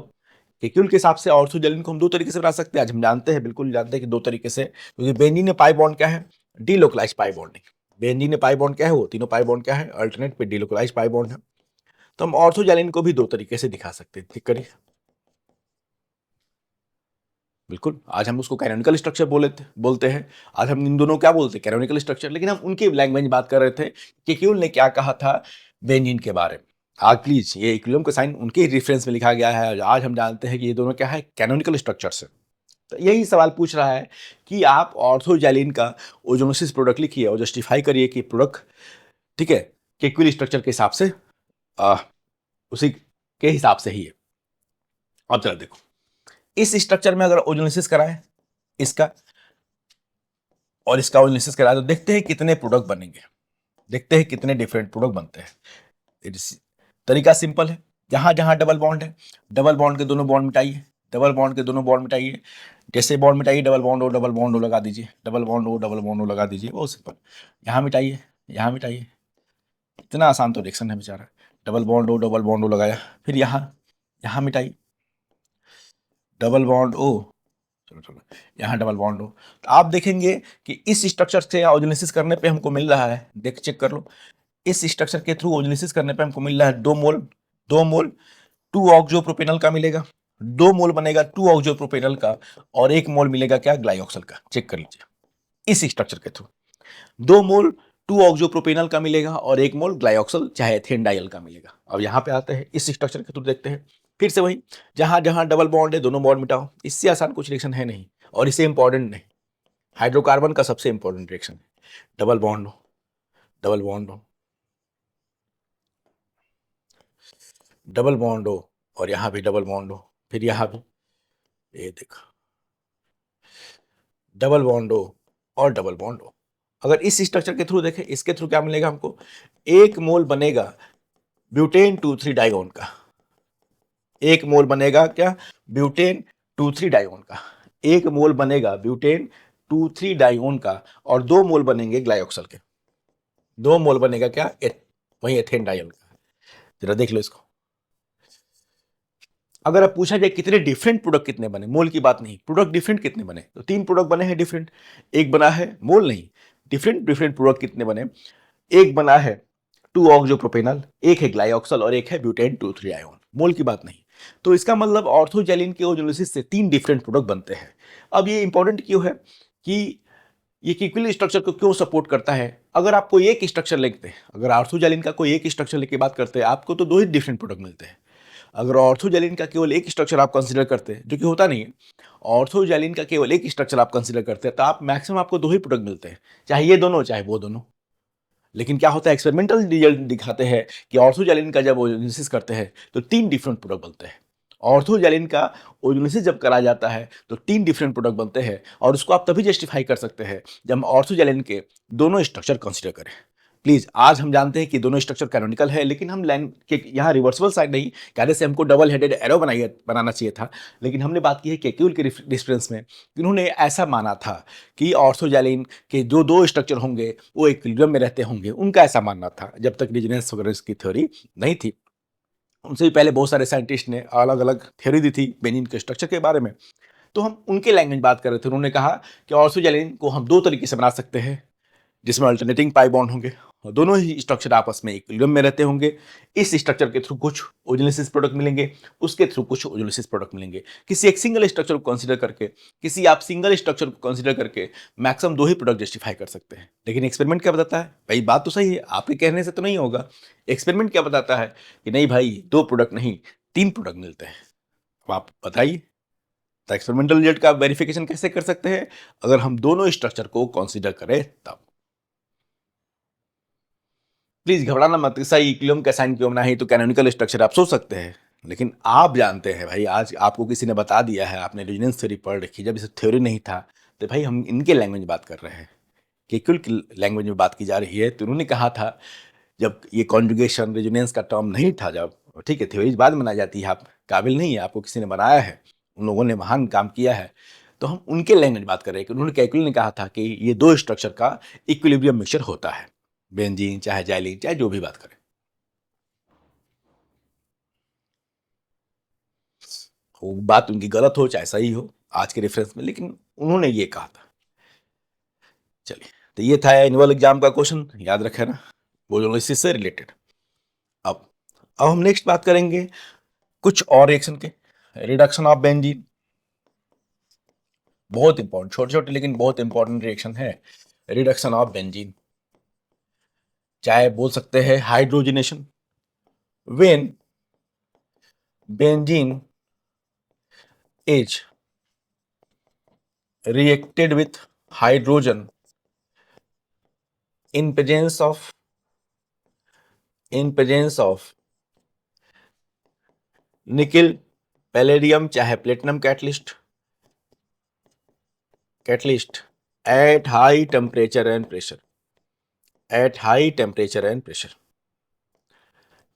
केक्यूल के हिसाब से ऑर्थोजाइलिन को हम दो तरीके से बना सकते हैं। आज हम जानते हैं, बिल्कुल जानते हैं कि दो तरीके से, क्योंकि बेंजीन में पाई बॉन्ड क्या है, डीलोकलाइज पाई बॉन्डिंग। बेंजीन में पाई बॉन्ड क्या है, वो तीनों पाई बॉन्ड क्या है, अल्टरनेट पे डीलोकलाइज पाई बॉन्ड है। तो हम ऑर्थोजाइलिन को भी दो तरीके से दिखा सकते हैं, ठीक करिए। बिल्कुल, आज हम उसको कैनोनिकल स्ट्रक्चर बोलते हैं। आज हम इन दोनों क्या बोलते हैं? Canonical structure. लेकिन हम उनकी लैंग्वेज में बात कर रहे थे कि क्यूल ने क्या कहा था बेंजीन के बारे में। आज प्लीज ये इक्विलिब्रियम का साइन उनके रेफरेंस में लिखा गया है। आज हम जानते हैं कि ये दोनों क्या है? कैनोनिकल स्ट्रक्चर्स है। तो यही सवाल पूछ रहा है कि आप ऑर्थोजैलिन का ओजोनोसिस प्रोडक्ट लिखिए और जस्टिफाई करिए कि प्रोडक्ट ठीक है कि इक्विल स्ट्रक्चर के हिसाब से आ, उसी के हिसाब से ही है। अब चलो देखो, इस स्ट्रक्चर में अगर ओजोनोसिस कराएं इसका और इसका ओजोनोसिस कराएं तो देखते हैं कितने प्रोडक्ट बनेंगे, देखते हैं कितने डिफरेंट प्रोडक्ट बनते हैं। तरीका सिंपल है, जहां जहां डबल बॉन्ड है, डबल बॉन्ड के दोनों बॉन्ड मिटाइए, डबल बॉन्ड के दोनों बॉन्ड मिटाइए। जैसे बॉन्ड मिटाइए, डबल बॉन्ड ओ लगा दीजिए, डबल बॉन्ड ओ लगा दीजिए, बहुत सिंपल। यहाँ मिटाइए, यहाँ मिटाइए, इतना आसान तो रिएक्शन है बेचारा। डबल बॉन्ड ओ लगाया, फिर यहाँ यहाँ मिटाइए, डबल बॉन्ड ओ, चलो चलो यहाँ डबल बॉन्ड हो। तो आप देखेंगे कि इस स्ट्रक्चर से ओजोलिसिस करने पे हमको मिल रहा है, देख चेक कर लो, इस स्ट्रक्चर के थ्रू ओजोलिसिस करने पे हमको मिल रहा है 2 मोल 2 ऑक्सोप्रोपेनॉल का मिलेगा, 2 मोल बनेगा 2 ऑक्सोप्रोपेनॉल का, और 1 मोल मिलेगा क्या? ग्लाइऑक्सल का। चेक कर लीजिए इस स्ट्रक्चर के थ्रू 2 मोल 2 ऑक्सोप्रोपेनॉल का मिलेगा और 1 मोल ग्लाइऑक्सल चाहे एथेनडाइल का मिलेगा। अब यहाँ पे आते हैं, इस स्ट्रक्चर के थ्रू देखते हैं, फिर से वही, जहां जहां डबल बॉन्ड है दोनों बॉन्ड मिटाओ। इससे आसान कुछ रिएक्शन है नहीं, और इसे इंपॉर्टेंट नहीं, हाइड्रोकार्बन का सबसे इंपॉर्टेंट रिएक्शन है। डबल बॉन्ड हो, डबल बॉन्ड हो, डबल बॉन्ड हो, और यहाँ भी डबल बॉन्ड हो, फिर यहाँ भी, ये देखो, डबल बॉन्ड हो और डबल बॉन्ड हो। अगर इस स्ट्रक्चर के थ्रू देखें, इसके थ्रू क्या मिलेगा हमको? 1 मोल बनेगा ब्यूटेन 2,3 डाइऑन का, 1 मोल बनेगा क्या? ब्यूटेन 2,3 डाइऑन का, 1 मोल बनेगा ब्यूटेन 2,3 डाइऑन का, और 2 मोल बनेंगे ग्लाइऑक्सल के, 2 मोल बनेगा क्या? वही एथेन डाइऑन का। जरा देख लो इसको। अगर अब पूछा जाए कितने डिफरेंट प्रोडक्ट कितने बने, मोल की बात नहीं, प्रोडक्ट डिफरेंट कितने बने, तो 3 प्रोडक्ट बने हैं डिफरेंट। एक बना है मोल नहीं, डिफरेंट डिफरेंट प्रोडक्ट कितने बने? एक बना है 2 ऑक्सोप्रोपेनॉल, एक है ग्लाइऑक्सल और एक है ब्यूटेन 2,3 आयोन। मोल की बात नहीं। तो इसका मतलब ऑर्थोजेलिन के ओजोलिसिस से 3 डिफरेंट प्रोडक्ट बनते हैं। अब ये इंपॉर्टेंट क्यों है कि ये इक्विल स्ट्रक्चर को क्यों सपोर्ट करता है? अगर आप कोई एक स्ट्रक्चर लेते हैं, अगर ऑर्थोजेलिन का कोई एक स्ट्रक्चर लेके बात करते हैं, आपको तो 2 ही डिफरेंट प्रोडक्ट मिलते हैं। अगर ऑर्थोजेलिन का केवल एक स्ट्रक्चर आप कंसीडर करते हैं, जो कि होता नहीं है, ऑर्थोजेलिन का केवल एक स्ट्रक्चर आप कंसीडर करते हैं, तो आप मैक्सिमम आपको 2 ही प्रोडक्ट मिलते हैं, चाहे ये दोनों चाहे वो दोनों। लेकिन क्या होता है, एक्सपेरिमेंटल रिजल्ट दिखाते हैं कि ऑर्थोजेलिन का जब ओजोलिसिस करते हैं तो 3 डिफरेंट प्रोडक्ट बनते हैं। ऑर्थोजेलिन का ओजोलिसिस जब करा जाता है तो 3 डिफरेंट प्रोडक्ट बनते हैं, और उसको आप तभी जस्टिफाई कर सकते हैं जब हम ऑर्थोजेलिन के दोनों स्ट्रक्चर कंसीडर करें। प्लीज, आज हम जानते हैं कि दोनों स्ट्रक्चर कैनोनिकल है, लेकिन हम लाइन के यहाँ रिवर्सिबल साइड नहीं, कहने से हमको डबल हेडेड एरो बनाना चाहिए था। लेकिन हमने बात की है केक्यूल के डिफरेंस में, इन्होंने ऐसा माना था कि ऑर्थोजेलिन के जो 2 स्ट्रक्चर होंगे वो इक्विलिब्रियम में रहते होंगे, उनका ऐसा मानना था जब तक रेजोनेंस वगैरह की थ्योरी नहीं थी। उनसे भी पहले बहुत सारे साइंटिस्ट ने अलग अलग थ्योरी दी थी बेनिन के स्ट्रक्चर के बारे में। तो हम उनके लैंग्वेज बात कर रहे थे। उन्होंने कहा कि ऑर्थोजेलिन को हम 2 तरीके से बना सकते हैं, जिसमें अल्टरनेटिंग पाई बॉन्ड होंगे और दोनों ही स्ट्रक्चर आपस में इक्विलिब्रियम में रहते होंगे। इस स्ट्रक्चर के थ्रू कुछ ओजोलिसिस प्रोडक्ट मिलेंगे, उसके थ्रू कुछ ओजोलिसिस प्रोडक्ट मिलेंगे। किसी एक सिंगल स्ट्रक्चर को कंसीडर करके, किसी आप सिंगल स्ट्रक्चर को कंसीडर करके मैक्सिमम 2 ही प्रोडक्ट जस्टिफाई कर सकते हैं। लेकिन एक्सपेरिमेंट क्या बताता है? भाई बात तो सही है, आपके कहने से तो नहीं होगा। एक्सपेरिमेंट क्या बताता है कि नहीं भाई, 2 प्रोडक्ट नहीं 3 प्रोडक्ट मिलते हैं। अब आप बताइए, तो एक्सपेरिमेंटल रिजल्ट का वेरिफिकेशन कैसे कर सकते हैं? अगर हम दोनों स्ट्रक्चर को कंसीडर करें तब। प्लीज घबराना मत, सही इक्विलिब्रियम का साइन क्यों बना है, तो कैनोनिकल स्ट्रक्चर आप सोच सकते हैं। लेकिन आप जानते हैं भाई, आज आपको किसी ने बता दिया है, आपने रेजोनेंस थ्योरी पढ़ रखी, जब इसे थ्योरी नहीं था, तो भाई हम इनके लैंग्वेज में बात कर रहे हैं, केक्यूल की लैंग्वेज में बात की जा रही है। तो उन्होंने कहा था, जब ये कॉन्जुगेशन रेजोनेंस का टर्म नहीं था, जब ठीक है थ्योरीज बाद में बनाई जाती है, आप काबिल नहीं है, आपको किसी ने बनाया है, उन लोगों ने महान काम किया है, तो हम उनके लैंग्वेज में बात कर रहे हैं कि उन्होंने केक्यूल ने कहा था कि ये 2 स्ट्रक्चर का इक्विलिब्रियम मिक्सचर होता है, बेंजीन चाहे जाइलिन चाहे जो भी बात करें। वो बात उनकी गलत हो चाहे सही हो आज के रेफरेंस में, लेकिन उन्होंने ये कहा था। चलिए, तो ये था एनुअल एग्जाम का क्वेश्चन, याद रखे ना, वो से रिलेटेड। अब अब हम नेक्स्ट बात करेंगे कुछ और रिएक्शन के, रिडक्शन ऑफ बेंजीन। बहुत इंपॉर्टेंट, छोटे छोटे लेकिन बहुत इंपॉर्टेंट रिएक्शन है रिडक्शन ऑफ बेंजीन। चाहे बोल सकते हैं hydrogenation, when benzene is reacted with hydrogen in presence of nickel, palladium चाहे platinum catalyst at high temperature and pressure,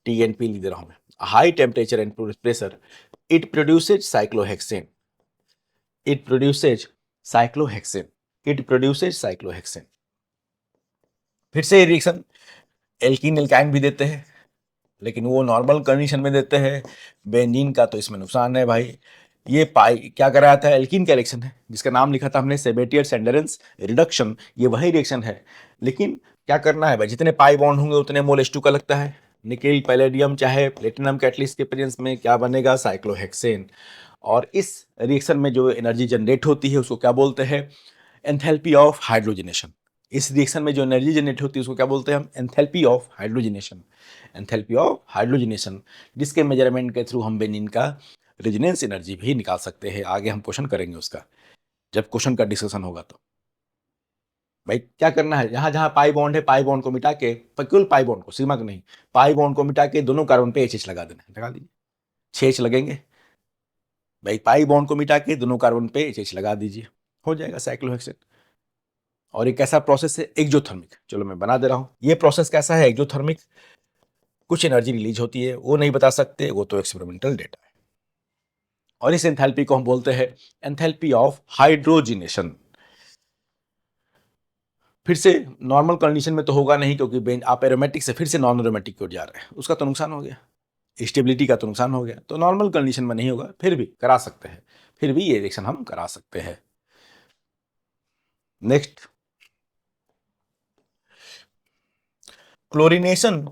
TNP लिख दे रहा हूं मैं, high temperature and pressure, it produces cyclohexane, फिर से रिएक्शन एल्कीन एल्काइन भी देते हैं, लेकिन वो नॉर्मल कंडीशन में देते हैं। बेंजीन का तो इसमें नुकसान है भाई। ये पाई क्या कर रहा था, एल्कीन का रिएक्शन है जिसका नाम लिखा था हमने सेबेटियर सेंडरेंस रिडक्शन, ये वही रिएक्शन है। लेकिन क्या करना है भाई, जितने पाई बॉन्ड होंगे उतने मोल H2 का लगता है। निकेल पैलेडियम चाहे प्लेटिनम कैटलिस्ट के प्रेजेंस में क्या बनेगा, साइक्लोहेक्सेन। और इस रिएक्शन में जो एनर्जी जनरेट होती है उसको क्या बोलते हैं, एंथैल्पी ऑफ हाइड्रोजनेशन। इस रिएक्शन में जो एनर्जी जनरेट होती है उसको क्या बोलते हैं हम, एंथैल्पी ऑफ हाइड्रोजनेशन, जिसके मेजरमेंट के थ्रू हम बेंजीन का रेजोनेंस एनर्जी भी निकाल सकते हैं। आगे हम क्वेश्चन करेंगे उसका, जब क्वेश्चन का डिस्कशन होगा। तो भाई क्या करना है, जहां जहां पाई बॉन्ड है पाई बॉन्ड को मिटा के, केवल पाई बॉन्ड को, सिग्मा को नहीं, पाई बॉन्ड को मिटा के दोनों कार्बन पे एच लगा देना है, लगा दीजिए, 6 लगेंगे भाई। पाई बॉन्ड को मिटा के दोनों कार्बन पे एच लगा दीजिए, हो जाएगा साइक्लोहेक्सेन। और एक ऐसा प्रोसेस है एक्जोथर्मिक, चलो मैं बना दे रहा हूं। ये प्रोसेस कैसा है एक्जोथर्मिक, कुछ एनर्जी रिलीज होती है, वो नहीं बता सकते, वो तो एक्सपेरिमेंटल डेटा है। और इस एंथैल्पी को हम बोलते हैं एंथैल्पी ऑफ हाइड्रोजिनेशन। फिर से नॉर्मल कंडीशन में तो होगा नहीं, क्योंकि आप एरोमेटिक से फिर से नॉन एरोमेटिक की ओर जा रहे हैं, उसका तो नुकसान हो गया, स्टेबिलिटी का तो नुकसान हो गया। तो नॉर्मल कंडीशन में नहीं होगा, फिर भी करा सकते हैं, फिर भी ये रिएक्शन हम करा सकते हैं। Next, chlorination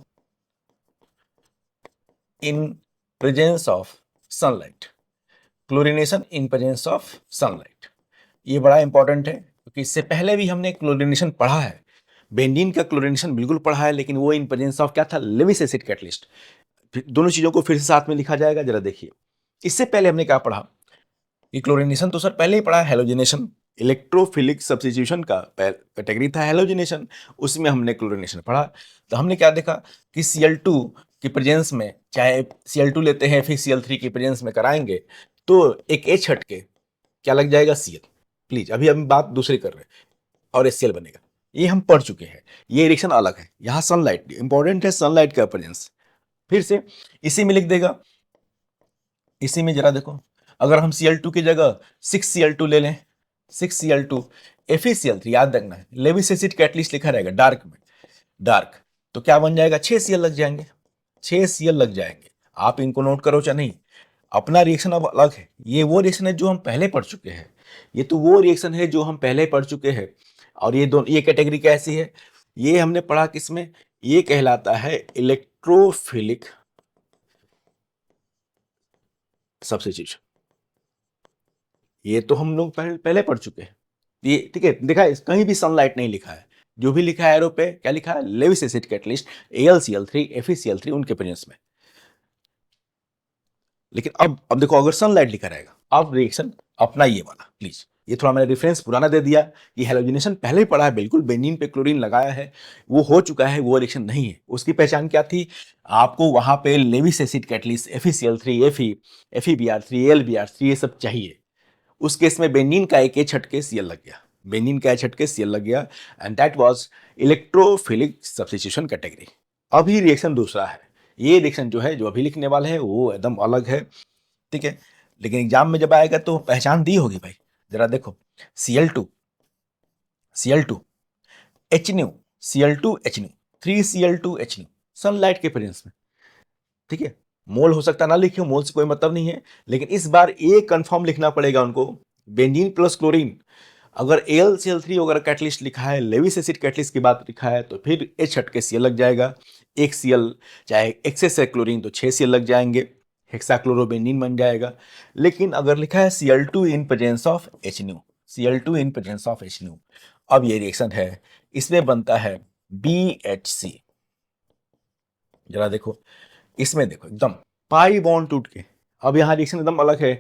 in presence of sunlight. ये बड़ा इंपॉर्टेंट है, क्योंकि इससे पहले भी हमने क्लोरीनेशन पढ़ा है। बेंजीन का क्लोरीनेशन बिल्कुल पढ़ा है, लेकिन वो इन प्रेजेंस ऑफ क्या था, लेविस एसिड कैटलिस्ट। दोनों चीजों को फिर से साथ में लिखा जाएगा, जरा देखिए। इससे पहले हमने क्या पढ़ा, कि क्लोरीनेशन तो सर पहले ही पढ़ा है, हेलोजिनेशन, इलेक्ट्रोफिलिक सब्स्टिट्यूशन का कैटेगरी था हेलोजिनेशन, उसमें हमने क्लोरीनेशन पढ़ा। तो हमने क्या देखा कि Cl2 की प्रेजेंस में, चाहे Cl2 लेते हैं फिर Cl3 की प्रेजेंस में कराएंगे, तो एक H हट के क्या लग जाएगा, Cl। प्लीज अभी हम बात दूसरी कर रहे हैं, और HCl बनेगा, ये हम पढ़ चुके हैं। ये रिएक्शन अलग है, यहाँ सनलाइट इंपॉर्टेंट है, सनलाइट का प्रेजेंस। फिर से इसी में लिख देगा, इसी में जरा देखो, अगर हम Cl2 की जगह 6Cl2 ले लें, 6Cl2 FeCl3, याद रखना है लेविस एसिड कैटलिस्ट लिखा रहेगा डार्क में, डार्क, तो क्या बन जाएगा, 6Cl लग जाएंगे, 6Cl लग जाएंगे। आप इनको नोट करो चाहे नहीं, अपना रिएक्शन अब अलग है। ये वो रिएक्शन है जो हम पहले पढ़ चुके हैं, ये तो वो रिएक्शन है जो हम पहले पढ़ चुके हैं। और ये दोनों, ये कैटेगरी कैसी है, ये हमने पढ़ा किसमें, ये कहलाता है इलेक्ट्रोफिलिक सब्स्टिट्यूशन। ये तो हम लोग पहले पढ़ चुके हैं। ये ठीक है, देखा है कहीं भी सनलाइट नहीं लिखा है, जो भी लिखा है एरो पे क्या लिखा है, Lewis acid catalyst, AlCl3 FeCl3 उनके प्रेजेंस में। लेकिन अब देखो, अगर सनलाइट लिखा रहेगा, अब रिएक्शन अपना ये वाला प्लीज, ये थोड़ा मैंने रेफरेंस पुराना दे दिया, ये हेलोजिनेशन पहले ही पढ़ा है बिल्कुल, बेंजीन पे क्लोरीन लगाया है, वो हो चुका है, वो रिएक्शन नहीं है। उसकी पहचान क्या थी, आपको वहां पे Lewis acid catalyst FeCl3 FeBr3 AlBr3 ये सब चाहिए। उस केस में बेंजीन का एक H हट के Cl लग गया, बेंजीन का H हट के Cl लग गया, and that was electrophilic substitution category. अभी रिएक्शन दूसरा है, ये रिएक्शन जो है, जो अभी लिखने वाला है, वो एकदम अलग है, ठीक है। लेकिन एग्जाम में जब आएगा तो पहचान दी होगी भाई, जरा देखो, Cl2 HNO, Cl2 HNO, 3Cl2 HNO, sunlight के प्रेजेंस में, ठीक है। मोल हो सकता ना लिखे, मोल से कोई मतलब नहीं है, लेकिन इस बार ये कंफर्म लिखना पड़ेगा उनको, बेंजीन प्लस क्लोरीन। अगर AlCl3 अगर कैटलिस्ट लिखा है, लेविस एसिड कैटलिस्ट की बात लिखा है, तो फिर H हट के Cl लग जाएगा, एक Cl, चाहे एक्सेस है क्लोरीन तो 6Cl लग जाएंगे, हेक्साक्लोरोबेंजीन बन जाएगा। लेकिन अगर लिखा है Cl2 in presence of HNO, Cl2 in presence of HNO। अब ये रिएक्शन है, इसमें बनता है BHC। जरा देखो, इसमें देखो एकदम पाई बॉन्ड टूट के, अब यहाँ रिएक्शन एकदम अलग है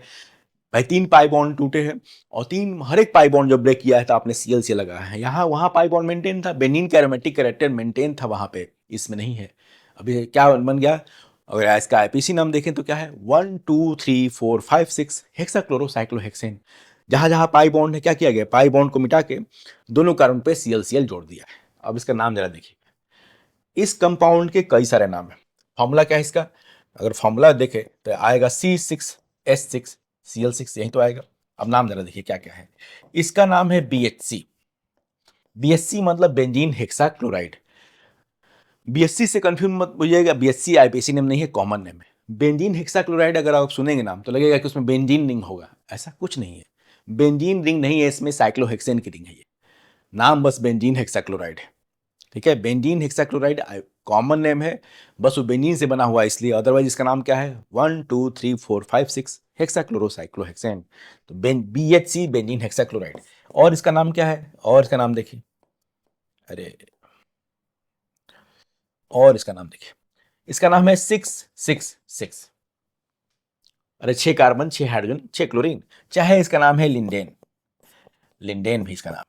भाई। 3 पाई बॉन्ड टूटे हैं और हर एक पाई बॉन्ड जो ब्रेक किया है तो आपने Cl से लगाया है। यहाँ वहां पाई बॉन्ड मेंटेन था, बेनिन का एरोमेटिक कैरेक्टर मेंटेन था वहां पे, इसमें नहीं है। अभी क्या बन गया, अगर इसका आईपीसी नाम देखें तो क्या है, 1 2 3 4 5 6 हेक्साक्लोरोसाइक्लोहेक्सेन। जहां जहां पाई बॉन्ड है क्या किया गया, पाई बॉन्ड को मिटा के दोनों कार्बन पे Cl जोड़ दिया है। अब इसका नाम जरा देखिए, इस कंपाउंड के कई सारे नाम है। फॉर्मूला क्या है इसका, अगर फॉर्मूला देखे तो आएगा C6H6Cl6, यही तो आएगा। अब नाम जरा देखिए क्या क्या है, इसका नाम है BHC। BHC मतलब बेंजीन हेक्साक्लोराइड। BHC से कंफ्यूज मत होइएगा, BHC आईपीसी नेम नहीं है, कॉमन नेम है। बेंजीन हेक्साक्लोराइड अगर आप सुनेंगे नाम तो लगेगा कि उसमें बेंजीन रिंग होगा, ऐसा कुछ नहीं है। बेंजीन रिंग नहीं है, इसमें साइक्लोहेक्सेन की रिंग है। ये नाम बस बेंजीन हेक्साक्लोराइड है, ठीक है। बेंजीन हेक्साक्लोराइड कॉमन नेम है, बस वो बेंजीन से बना हुआ है इसलिए। अदरवाइज इसका नाम क्या है, 1 2 3 4 5 6 हेक्साक्लोरोसाइक्लोहेक्सेन। तो BHC बेंजीन हेक्साक्लोराइड। और इसका नाम क्या है, और इसका नाम देखिए, अरे और इसका नाम देखिए, इसका नाम है 666। अरे 6 कार्बन 6 हाइड्रोजन 6 क्लोरीन। चाहे इसका नाम है लिंडेन, लिंडेन भी इसका नाम है।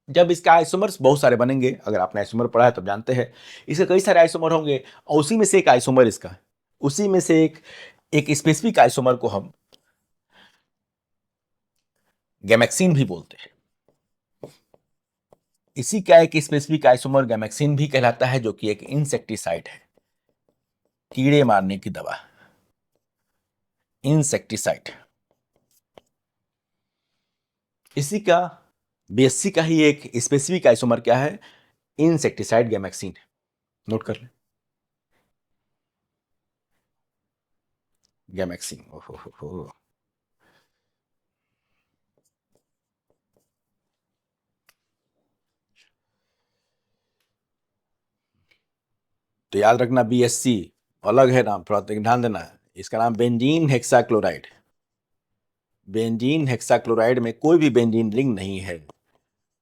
जब इसका आइसोमर्स बहुत सारे बनेंगे, अगर आपने आइसोमर पढ़ा है तो जानते हैं इसके कई सारे आइसोमर होंगे, और उसी में से एक आइसोमर इसका, उसी में से एक स्पेसिफिक आइसोमर को हम गैमेक्सिन भी बोलते हैं। इसी का एक स्पेसिफिक आइसोमर गैमेक्सिन भी कहलाता है, जो कि एक इंसेक्टिसाइड है, कीड़े मारने की दवा, इंसेक्टिसाइड। इसी का BHC का ही एक स्पेसिफिक आइसोमर क्या है, इंसेक्टिसाइड गैमेक्सिन। नोट कर ले, गैमेक्सिन। ओहो। तो याद रखना BHC अलग है नाम, थोड़ा ध्यान देना है। इसका नाम बेंजीन हेक्साक्लोराइड। बेंजीन हेक्साक्लोराइड में कोई भी बेंजीन रिंग नहीं है।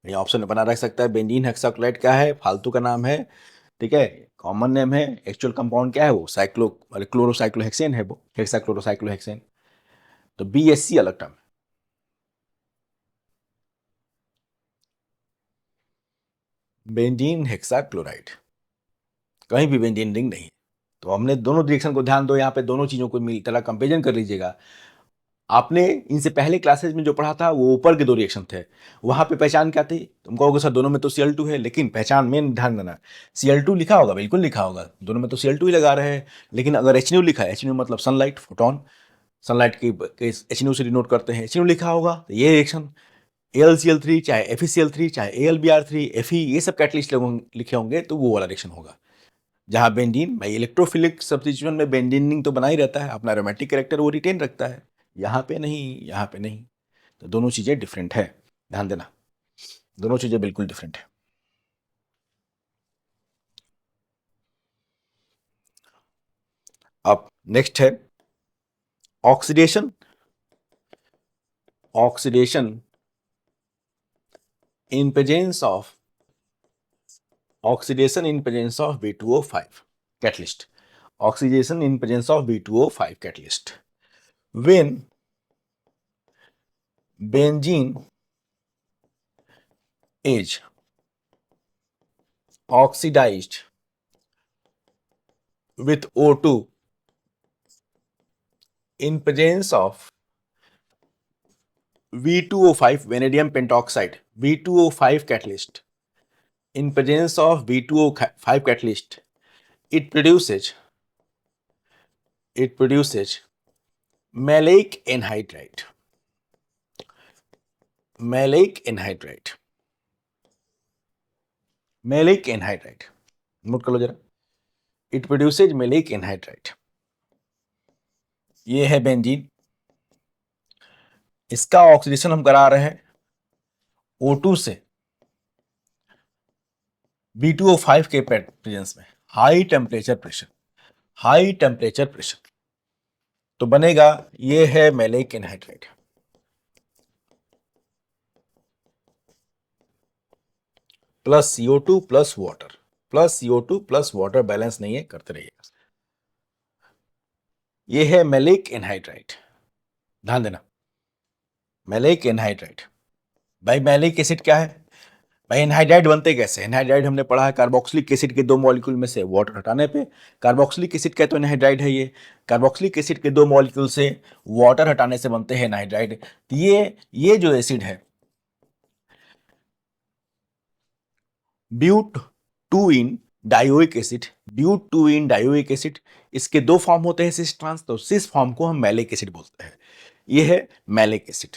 ये ऑप्शन में बना रख सकता है, बेंजीन हेक्साक्लोराइड क्या है, फालतू का नाम है, ठीक है। कॉमन नेम है, एक्चुअल कंपाउंड क्या है, वो क्लोरोसाइक्लोहेक्सेन है, वो हेक्साक्लोरोसाइक्लोहेक्सेन। तो BHC अलग टर्म है। बेंजीन हेक्साक्लोराइड, कहीं भी बेंजीन रिंग नहीं। तो हमने दोनों डायरेक्शन को ध्यान दो, यहाँ पे दोनों चीजों को मिल तरह कंपेरिजन कर लीजिएगा। आपने इनसे पहले क्लासेज में जो पढ़ा था वो ऊपर के 2 रिएक्शन थे, वहां पे पहचान क्या थी, तुम कहोगे सर दोनों में तो Cl2 है, लेकिन पहचान मेन ध्यान देना, Cl2 लिखा होगा, बिल्कुल लिखा होगा, दोनों में तो Cl2 ही लगा रहे हैं। लेकिन अगर HNO लिखा है, HNO मतलब सनलाइट, फोटोन, सनलाइट की HNO से डिनोट करते हैं, HNO लिखा होगा तो ये रिएक्शन AlCl3 चाहे FeCl3 चाहे AlBr3 Fe, ये सब कैटलिस्ट लिखे होंगे तो वो वाला रिएक्शन होगा। जहां बेंजीन भाई इलेक्ट्रोफिलिक सब्स्टिट्यूशन में बेंजीनिंग तो बना ही रहता है, अपना एरोमेटिक कैरेक्टर वो रिटेन रखता है, यहाँ पे नहीं, यहाँ पे नहीं। तो दोनों चीजें डिफरेंट है, ध्यान देना, दोनों चीजें बिल्कुल डिफरेंट है। अब नेक्स्ट है oxidation. Oxidation in presence of oxidation in presence of B2O5 catalyst. Oxidation in presence of B2O5 catalyst. When benzene is oxidized with O2 in presence of V2O5 vanadium pentoxide, V2O5 catalyst, in presence of B2O5 catalyst, it produces maleic anhydride. Maleic anhydride. Maleic anhydride. Note कर लो जरा, इट प्रोड्यूसेज मेलिक एनहाइड्राइड। ये है बेंजीन, इसका ऑक्सीडेशन हम करा रहे हैं O2 से B2O5 के प्रेजेंस में, high temperature pressure, high temperature pressure. तो बनेगा, ये है malic anhydride. Plus CO2 plus water, plus CO2 plus water, balance नहीं है, करते रहिएगा। ये है मैलिक एनहाइड्राइड, ध्यान देना, मैलिक एनहाइड्राइड। भाई मैलिक एसिड क्या है? भाई एनहाइड्राइड बनते कैसे? एनहाइड्राइड हमने पढ़ा है कार्बोक्सिलिक एसिड के दो मॉलिक्यूल में से वाटर हटाने पे कार्बोक्सिलिक एसिड का तो एनहाइड्राइड है ये। कार्बोक्सिलिक एसिड के दो मॉलिक्यूल से वाटर हटाने से बनते हैं एनहाइड्राइड। तो ये जो एसिड है but two ene dioic acid, but two ene dioic acid, इसके दो फॉर्म होते हैं सिस ट्रांस, तो सिस फॉर्म को हम मैलिक एसिड बोलते हैं। ये है मैलिक एसिड,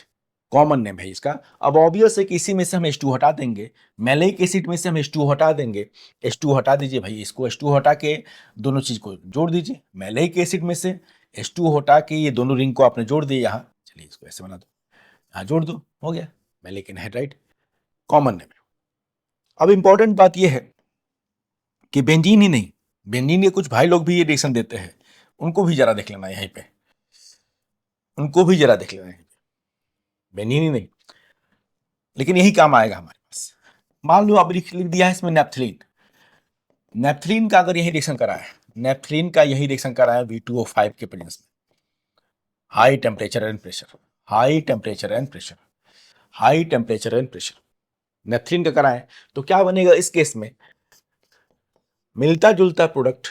कॉमन नेम है इसका। अब ऑब्वियस है कि इसी में से हम H2 हटा देंगे, मैलिक एसिड में से हम H2 हटा देंगे। H2 हटा दीजिए भाई, इसको H2 हटा के दोनों चीज को जोड़ दीजिए। मैलिक एसिड में से H2 हटा के ये दोनों रिंग को आपने जोड़ दिए यहाँ, चलिए इसको ऐसे बना दो, यहाँ जोड़ दो, हो गया मैलिक एनहाइड्राइड, कॉमन नेम है। अब इंपॉर्टेंट बात यह है कि बेंजीन ही नहीं, बेंजीन के कुछ भाई लोग भी ये रिएक्शन देते हैं, उनको भी जरा देख लेना यहीं पे, उनको भी जरा देख लेना यहीं पे, बेंजीन ही नहीं लेकिन यही काम आएगा हमारे पास। मान लो अब लिख दिया है इसमें नेपथलीन, नेपथलीन का अगर यही रिएक्शन करा है, नेपथलीन का यही रिएक्शन करा है V2O5 के प्रेजेंस में, high temperature and pressure, high temperature and pressure, high temperature and pressure, naphthalene का करा है, तो क्या बनेगा इस केस में? मिलता जुलता प्रोडक्ट,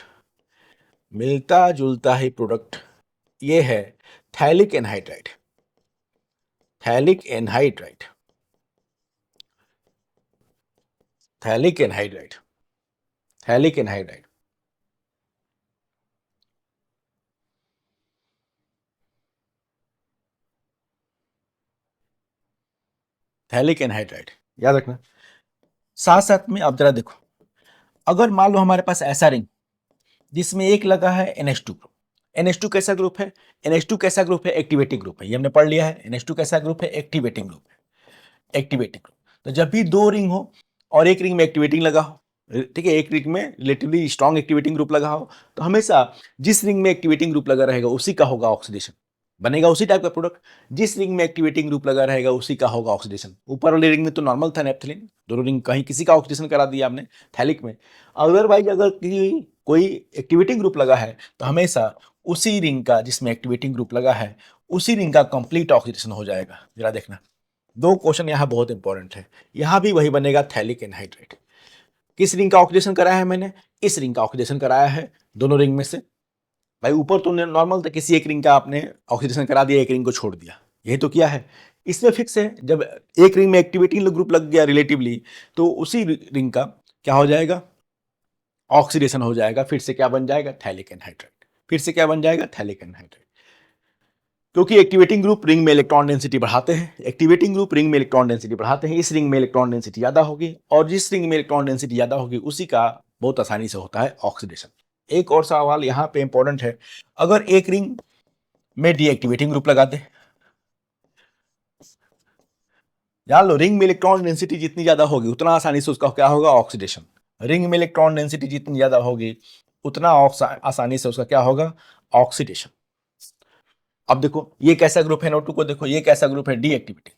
मिलता जुलता ही प्रोडक्ट, ये है phthalic anhydride, phthalic anhydride, phthalic anhydride, phthalic anhydride, phthalic anhydride, याद रखना। साथ साथ में आप जरा देखो, अगर मान लो हमारे पास ऐसा रिंग जिसमें एक लगा है NH2 ग्रुप, NH2 कैसा ग्रुप है? NH2 कैसा ग्रुप है? एक्टिवेटिंग ग्रुप है, ये हमने पढ़ लिया है। NH2 कैसा ग्रुप है? एक्टिवेटिंग ग्रुप है, एक्टिवेटिंग ग्रुप। तो जब भी दो रिंग हो और एक रिंग में एक्टिवेटिंग लगा हो, ठीक है, एक रिंग में रिलेटिवली स्ट्रॉन्ग एक्टिवेटिंग ग्रुप लगा हो, तो हमेशा जिस रिंग में एक्टिवेटिंग ग्रुप लगा रहेगा उसी का होगा ऑक्सीडेशन, बनेगा उसी टाइप का प्रोडक्ट। जिस रिंग में एक्टिवेटिंग ग्रुप लगा रहेगा उसी का होगा ऑक्सीडेशन। ऊपर वाले रिंग में तो नॉर्मल था नेपथलीन, दोनों रिंग कहीं किसी का ऑक्सीडेशन करा दिया आपने थैलिक में। अदरवाइज अगर कोई एक्टिवेटिंग ग्रुप लगा है तो हमेशा उसी रिंग का, जिसमें एक्टिवेटिंग ग्रुप लगा है, उसी रिंग का कंप्लीट ऑक्सीडेशन हो जाएगा। जरा देखना, दो क्वेश्चन यहाँ बहुत इंपॉर्टेंट है। यहाँ भी वही बनेगा थैलिक एनहाइड्राइड। किस रिंग का ऑक्सीडेशन कराया है मैंने? इस रिंग का ऑक्सीडेशन कराया है, दोनों रिंग में से। भाई ऊपर तो नॉर्मल था, किसी एक रिंग का आपने ऑक्सीडेशन करा दिया, एक रिंग को छोड़ दिया, यही तो किया है। इसमें फिक्स है, जब एक रिंग में एक्टिवेटिंग ग्रुप लग गया रिलेटिवली, तो उसी रिंग का क्या हो जाएगा? ऑक्सीडेशन हो जाएगा। फिर से क्या बन जाएगा? Phthalic anhydride. फिर से क्या बन जाएगा? Phthalic anhydride. क्योंकि एक्टिवेटिंग ग्रुप रिंग में इलेक्ट्रॉन डेंसिटी बढ़ाते हैं, एक्टिवेटिंग ग्रुप रिंग में इलेक्ट्रॉन डेंसिटी बढ़ाते हैं, इस रिंग में इलेक्ट्रॉन डेंसिटी ज्यादा होगी, और जिस रिंग में इलेक्ट्रॉन डेंसिटी ज्यादा होगी उसी का बहुत आसानी से होता है ऑक्सीडेशन। एक और सवाल यहाँ पे इंपॉर्टेंट है, अगर एक रिंग में डीएक्टिवेटिंग ग्रुप लगा दे, जान लो रिंग में इलेक्ट्रॉन डेंसिटी जितनी ज्यादा होगी उतना आसानी से उसका क्या होगा? ऑक्सीडेशन। रिंग में इलेक्ट्रॉन डेंसिटी जितनी ज्यादा होगी उतना आसानी से उसका क्या होगा? ऑक्सीडेशन। अब देखो ये कैसा ग्रुप है, NO2 को देखो, ये कैसा ग्रुप है? Deactivating,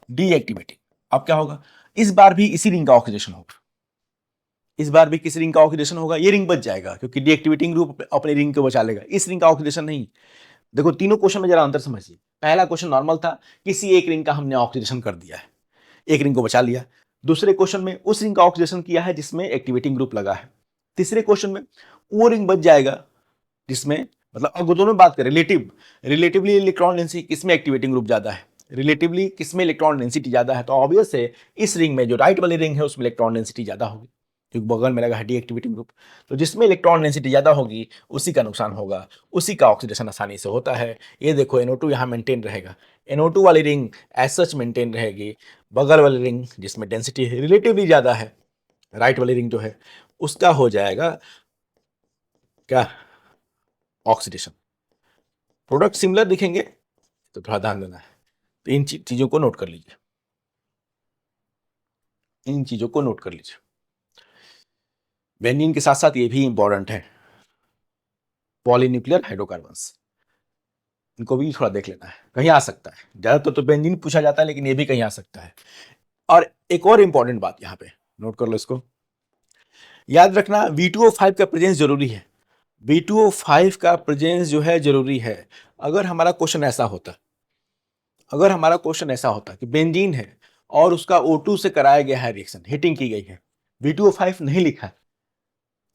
deactivating. अब क्या होगा? इस बार भी इसी रिंग का ऑक्सीडेशन होगा, इस बार भी किस रिंग का ऑक्सीडेशन होगा? ये रिंग बच जाएगा, क्योंकि डीएक्टिवेटिंग ग्रुप अपने रिंग को बचा लेगा, इस रिंग का ऑक्सीडेशन नहीं। देखो तीनों क्वेश्चन में जरा अंतर समझिए। पहला क्वेश्चन नॉर्मल था, किसी एक रिंग का हमने ऑक्सीडेशन कर दिया है, एक रिंग को बचा लिया। दूसरे क्वेश्चन में उस रिंग का ऑक्सीडेशन किया है जिसमें एक्टिवेटिंग ग्रुप लगा है। तीसरे क्वेश्चन में वो रिंग बच जाएगा जिसमें, मतलब अगर दोनों बात करें रिलेटिवली इलेक्ट्रॉन डेंसिटी किसमें एक्टिवेटिंग ग्रुप ज्यादा है, रिलेटिवली किसमें इलेक्ट्रॉन डेंसिटी ज्यादा है, तो ऑब्वियस है इस रिंग में, जो राइट वाली रिंग है उसमें इलेक्ट्रॉन डेंसिटी ज्यादा होगी, क्योंकि बगल में लगा है डीएक्टिवेटिंग ग्रुप। तो जिसमें इलेक्ट्रॉन डेंसिटी ज्यादा होगी उसी का नुकसान होगा, उसी का ऑक्सीडेशन आसानी से होता है। ये देखो NO2 यहाँ मेंटेन रहेगा, NO2 वाली रिंग एज सच मेंटेन रहेगी, बगल वाली रिंग जिसमें डेंसिटी रिलेटिवली ज्यादा है, राइट वाली रिंग जो है उसका हो जाएगा क्या? ऑक्सीडेशन। प्रोडक्ट सिमिलर दिखेंगे तो थोड़ा ध्यान देना है। तो इन चीजों को नोट कर लीजिए, इन चीजों को नोट कर लीजिए। बेंजीन के साथ साथ ये भी इंपॉर्टेंट है, पॉलीन्यूक्लियर हाइड्रोकार्बन्स, इनको भी थोड़ा देख लेना है, कहीं आ सकता है। ज्यादातर तो बेंजीन पूछा जाता है लेकिन ये भी कहीं आ सकता है। और एक और इंपॉर्टेंट बात यहां पे नोट कर लो इसको, याद रखना V2O5 का प्रेजेंस जरूरी है। V2O5 का प्रेजेंस जो है जरूरी है। अगर हमारा क्वेश्चन ऐसा होता, अगर हमारा क्वेश्चन ऐसा होता कि बेंजीन है और उसका O2 से कराया गया है रिएक्शन, हीटिंग की गई है, V2O5 नहीं लिखा है,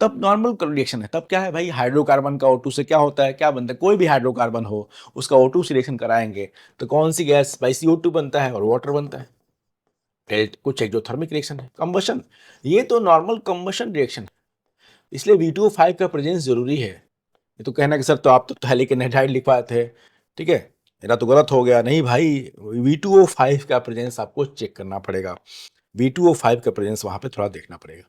तब नॉर्मल रिएक्शन है। तब क्या है भाई, हाइड्रोकार्बन का O2 से क्या होता है, क्या बनता है, कोई भी हाइड्रोकार्बन हो उसका O2 से रिएक्शन कराएंगे तो कौन सी गैस, भाई CO2 बनता है और वाटर बनता है। कुछ एक्सोथर्मिक रिएक्शन है, कंबशन, ये तो नॉर्मल कंबशन रिएक्शन है, इसलिए V2O5 का प्रेजेंस जरूरी है। ये तो कहना कि सर तो आप तो हैलिक एनहाइड्राइड लिखवाए थे, ठीक है, मेरा तो गलत हो गया। नहीं भाई, V2O5 का प्रेजेंस आपको चेक करना पड़ेगा, V2O5 का प्रेजेंस वहां पे थोड़ा देखना पड़ेगा।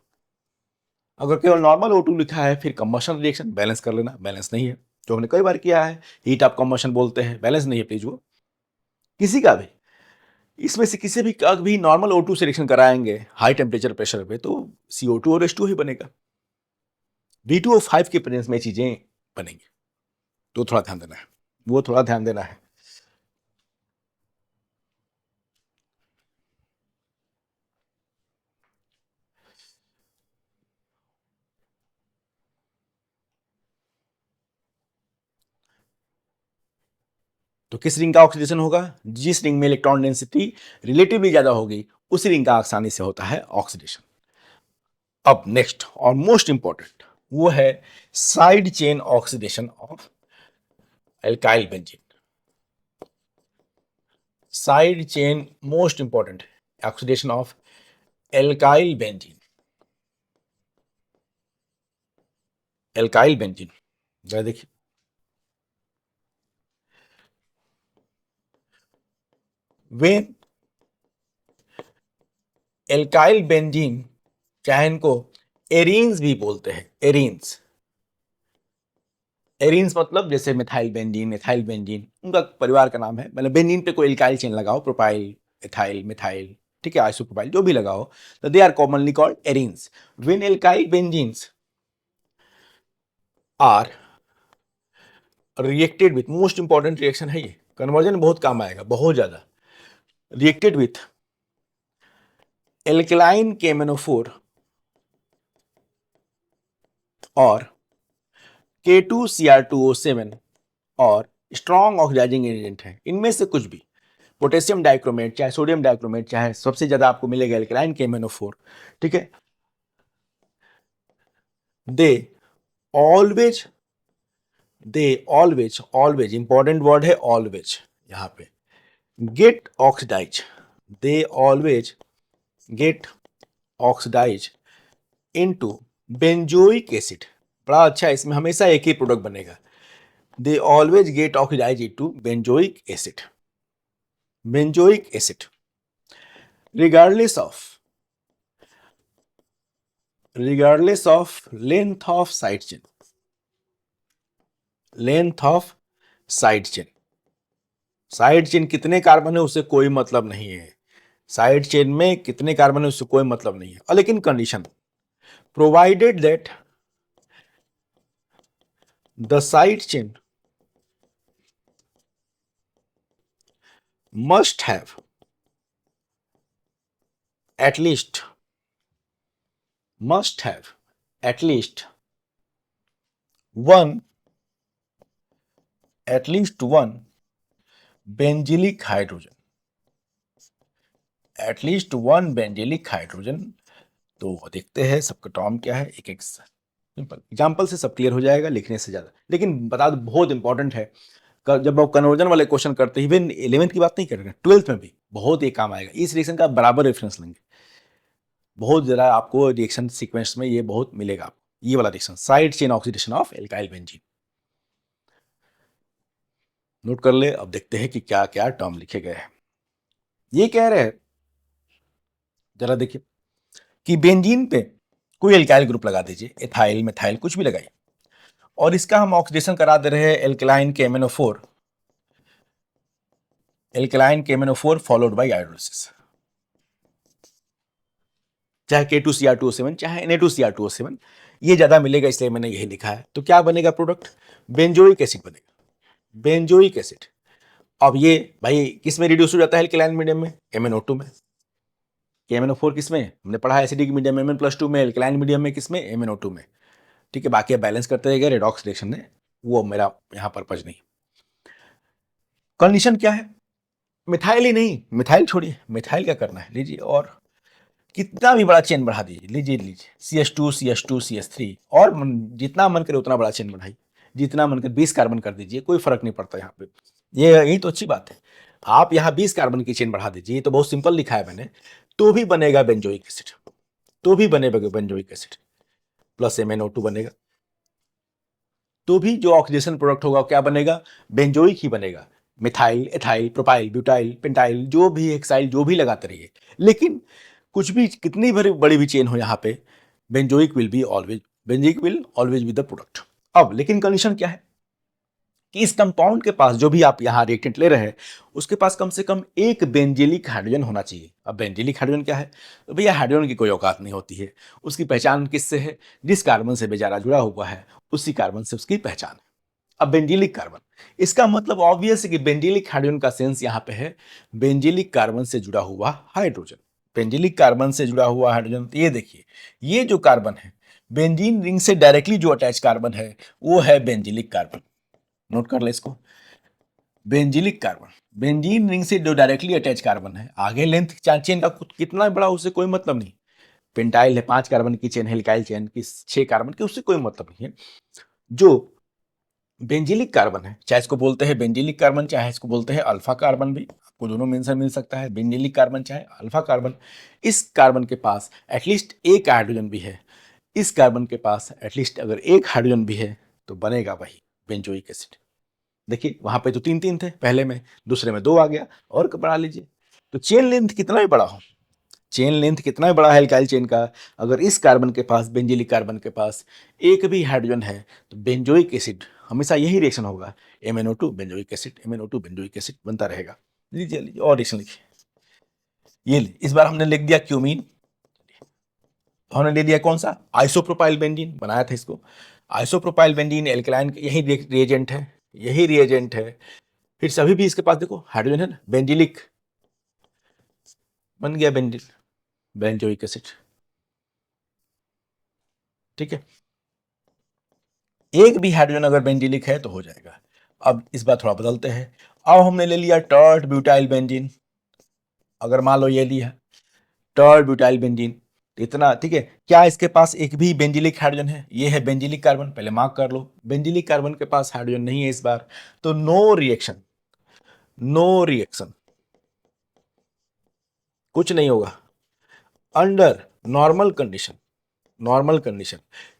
अगर केवल नॉर्मल O2 लिखा है फिर कंबशन रिएक्शन बैलेंस कर लेना, बैलेंस नहीं है, जो हमने कई बार किया है, हीट ऑफ कंबशन बोलते हैं, बैलेंस नहीं है प्लीज वो किसी का भी। इसमें से किसी भी का भी नॉर्मल O2 से रिएक्शन कराएंगे हाई टेम्परेचर प्रेशर पे तो CO2 और H2 ही बनेगा। V2O5 के प्रेजेंस में चीजें बनेंगी, तो थोड़ा ध्यान देना है, वो थोड़ा ध्यान देना है। तो किस रिंग का ऑक्सीडेशन होगा, जिस रिंग में इलेक्ट्रॉन डेंसिटी रिलेटिवली ज्यादा होगी उस रिंग का आसानी से होता है ऑक्सीडेशन। अब नेक्स्ट और मोस्ट इंपॉर्टेंट वो है side chain oxidation of alkyl benzene. Side chain most important है, oxidation of alkyl benzene. Alkyl benzene जरा देखिए, वेन एल्काइल बेंजीन, चाहे इनको एरीन्स भी बोलते हैं, एरीन्स, एरीन्स मतलब जैसे मिथाइल बेंजीन, एथाइल बेंजीन, उनका परिवार का नाम है। मतलब बेंजीन पे कोई एल्काइल चेन लगाओ, प्रोपाइल, एथाइल, मिथाइल, ठीक है, आइसोप्रोपाइल जो भी लगाओ, तो they are commonly called arenes. When alkyl benzenes are reacted with, most important reaction है ये, कन्वर्जन बहुत काम आएगा, बहुत ज्यादा, रिएक्टेड विथ एल्कलाइन KMnO4 और K2Cr2O7 और स्ट्रॉन्ग ऑक्सीडाइजिंग एजेंट है, इनमें से कुछ भी, पोटेशियम डाइक्रोमेट चाहे सोडियम डाइक्रोमेट, चाहे सबसे ज्यादा आपको मिलेगा एल्कलाइन KMnO4, ठीक है, they always, they always, always important word है ऑलवेज यहां पे, get oxidize, they always get oxidize into benzoic acid. बड़ा अच्छा है, इसमें हमेशा एक ही प्रोडक्ट बनेगा, they always get oxidize into benzoic acid, benzoic acid, regardless of, regardless of length of side chain, length of side chain, side chain कितने कार्बन है उससे कोई मतलब नहीं है, साइड चेन में कितने कार्बन है उससे कोई मतलब नहीं है, और लेकिन condition, provided that the side chain must have at least, must have at least one, at least one benzylic hydrogen, at least one benzylic hydrogen. तो देखते हैं सबका टर्म क्या है, एक एक सिंपल एग्जाम्पल से सब क्लियर हो जाएगा, लिखने से ज्यादा। लेकिन बता दो बहुत इंपॉर्टेंट है, जब आप कन्वर्जन वाले क्वेश्चन करते हैं, इवन 11th की बात नहीं कर रहे, 12th में भी बहुत ये काम आएगा, इस रिएक्शन का बराबर रेफरेंस लेंगे, बहुत जरा आपको रिएक्शन सीक्वेंस में ये बहुत मिलेगा आपको, ये वाला reaction side chain oxidation of alkyl benzene, note कर ले। अब देखते हैं कि क्या क्या टर्म लिखे गए हैं। ये कह रहे हैं, जरा देखिए, कि बेंजीन पे कोई एल्काइल ग्रुप लगा दीजिए, एथाइल, मिथाइल, कुछ भी लगाइए, और इसका हम ऑक्सीडेशन करा दे रहे हैं alkaline KMnO4, alkaline KMnO4 followed by hydrolysis, चाहे K2Cr2O7 चाहे Na2Cr2O7, ये ज्यादा मिलेगा इसलिए मैंने यही लिखा है। तो क्या बनेगा प्रोडक्ट, बेंजोइक एसिड बनेगा, बेंजोइक एसिड। अब ये भाई किस में रिड्यूस हो जाता है एल्कलाइन मीडियम में, MnO2 में, KMnO4 किस में हमने पढ़ा है, एसिडिक मीडियम Mn+2 में, एल्कलाइन मीडियम में किस में, MnO2 में। ठीक है, बाकी आप बैलेंस करते रहेगा रेडॉक्स रिएक्शन में, वो मेरा यहाँ पर्पज नहीं। कंडीशन क्या है, मिथाइल ही नहीं, मिथाइल छोड़िए, मिथाइल क्या करना है, लीजिए और कितना भी बड़ा चेन बढ़ा दीजिए, लीजिए CH2 CH2 CH3 और जितना मन करे उतना बड़ा चेन बढ़ाइए, जितना मन करे 20 कार्बन कर दीजिए, कोई फर्क नहीं पड़ता यहाँ पे। ये यही तो अच्छी बात है, आप यहाँ 20 कार्बन की चेन बढ़ा दीजिए, ये तो बहुत सिंपल लिखा है मैंने, तो भी बनेगा बेंजोइक एसिड, तो भी बनेगा बेंजोइक एसिड प्लस MnO2 बनेगा, तो भी जो ऑक्सीडेशन प्रोडक्ट होगा क्या बनेगा, बेंजोइक ही बनेगा। Methyl, ethyl, propyl, butyl, pentyl, जो भी एक्साइल, जो भी लगाते रहिए, लेकिन कुछ भी कितनी बड़ी भी चेन हो यहाँ पे, benzoic will always be the product. अब लेकिन कंडीशन क्या है कि इस कंपाउंड के पास जो भी आप यहाँ रिएक्टेंट ले रहे हैं उसके पास कम से कम एक बेंजीलिक हाइड्रोजन होना चाहिए। अब बेंजीलिक हाइड्रोजन क्या है, तो भैया हाइड्रोजन की कोई औकात नहीं होती है, उसकी पहचान किससे है, जिस कार्बन से बेचारा जुड़ा हुआ है उसी कार्बन से उसकी पहचान है। अब बेंजीलिक कार्बन, इसका मतलब ऑब्वियस है कि बेंजीलिक हाइड्रोजन का सेंस यहाँ पे है बेंजीलिक कार्बन से जुड़ा हुआ हाइड्रोजन, बेंजीलिक कार्बन से जुड़ा हुआ हाइड्रोजन। तो ये देखिए, ये जो कार्बन है बेंजीन रिंग से डायरेक्टली जो अटैच कार्बन है वो है बेंजीलिक कार्बन, नोट कर ले इसको, बेंजीलिक कार्बन, बेंजीन रिंग से जो डायरेक्टली अटैच कार्बन है, आगे लेंथ चेन का कितना बड़ा उससे कोई मतलब नहीं, पेंटाइल है 5 कार्बन की चेन, हेलिकाइल चेन की 6 कार्बन की, उससे कोई मतलब नहीं है। जो बेंजीलिक कार्बन है, चाहे इसको बोलते हैं बेंजीलिक कार्बन, चाहे इसको बोलते हैं अल्फा कार्बन, भी आपको दोनों मेंशन मिल सकता है, बेंजीलिक कार्बन चाहे अल्फा कार्बन, इस कार्बन के पास एटलीस्ट एक हाइड्रोजन भी है, इस कार्बन के पास एटलीस्ट अगर एक हाइड्रोजन भी है तो बनेगा वही बेंजोइक एसिड। देखिए वहां पे तो 3 3 थे पहले में, दूसरे में 2 आ गया, और बढ़ा लीजिए, तो चेन लेंथ कितना भी बड़ा हो, चेन लेंथ कितना भी बड़ा है एल्काइल चेन का, अगर इस कार्बन के पास, बेंजीलिक कार्बन के पास एक भी हाइड्रोजन है तो बेंजोइक एसिड हमेशा यही रिएक्शन होगा, MnO2 benzoic acid, MnO2 benzoic acid बनता रहेगा। लीजिए लीजिए और रिएक्शन लिखिए, ये इस बार हमने लिख दिया क्यूमीन, हमने ले लिया कौन सा, आइसोप्रोपाइल बेंजीन बनाया था इसको, आइसोप्रोपाइल बेंजीन एल्कलाइन, यही रिएजेंट है, यही रिएजेंट है। फिर सभी भी इसके पास देखो हाइड्रोजन है ना, बेंजिलिक बन गया बेंजोइक एसिड, ठीक है, एक भी हाइड्रोजन अगर बेंजिलिक है तो हो जाएगा। अब इस बार थोड़ा बदलते हैं, अब हमने ले लिया टर्ट ब्यूटाइल बेंजीन, अगर मान लो ये लिया टर्ट ब्यूटाइल बेंजीन, इतना ठीक है, क्या इसके पास एक भी बेंजिलिक हाइड्रोजन है, ये है बेंजिलिक कार्बन, पहले मार्क कर लो, बेंजिलिक कार्बन के पास हाइड्रोजन नहीं है इस बार, तो नो रिएक्शन, नो रिएक्शन, कुछ नहीं होगा under normal condition, normal condition,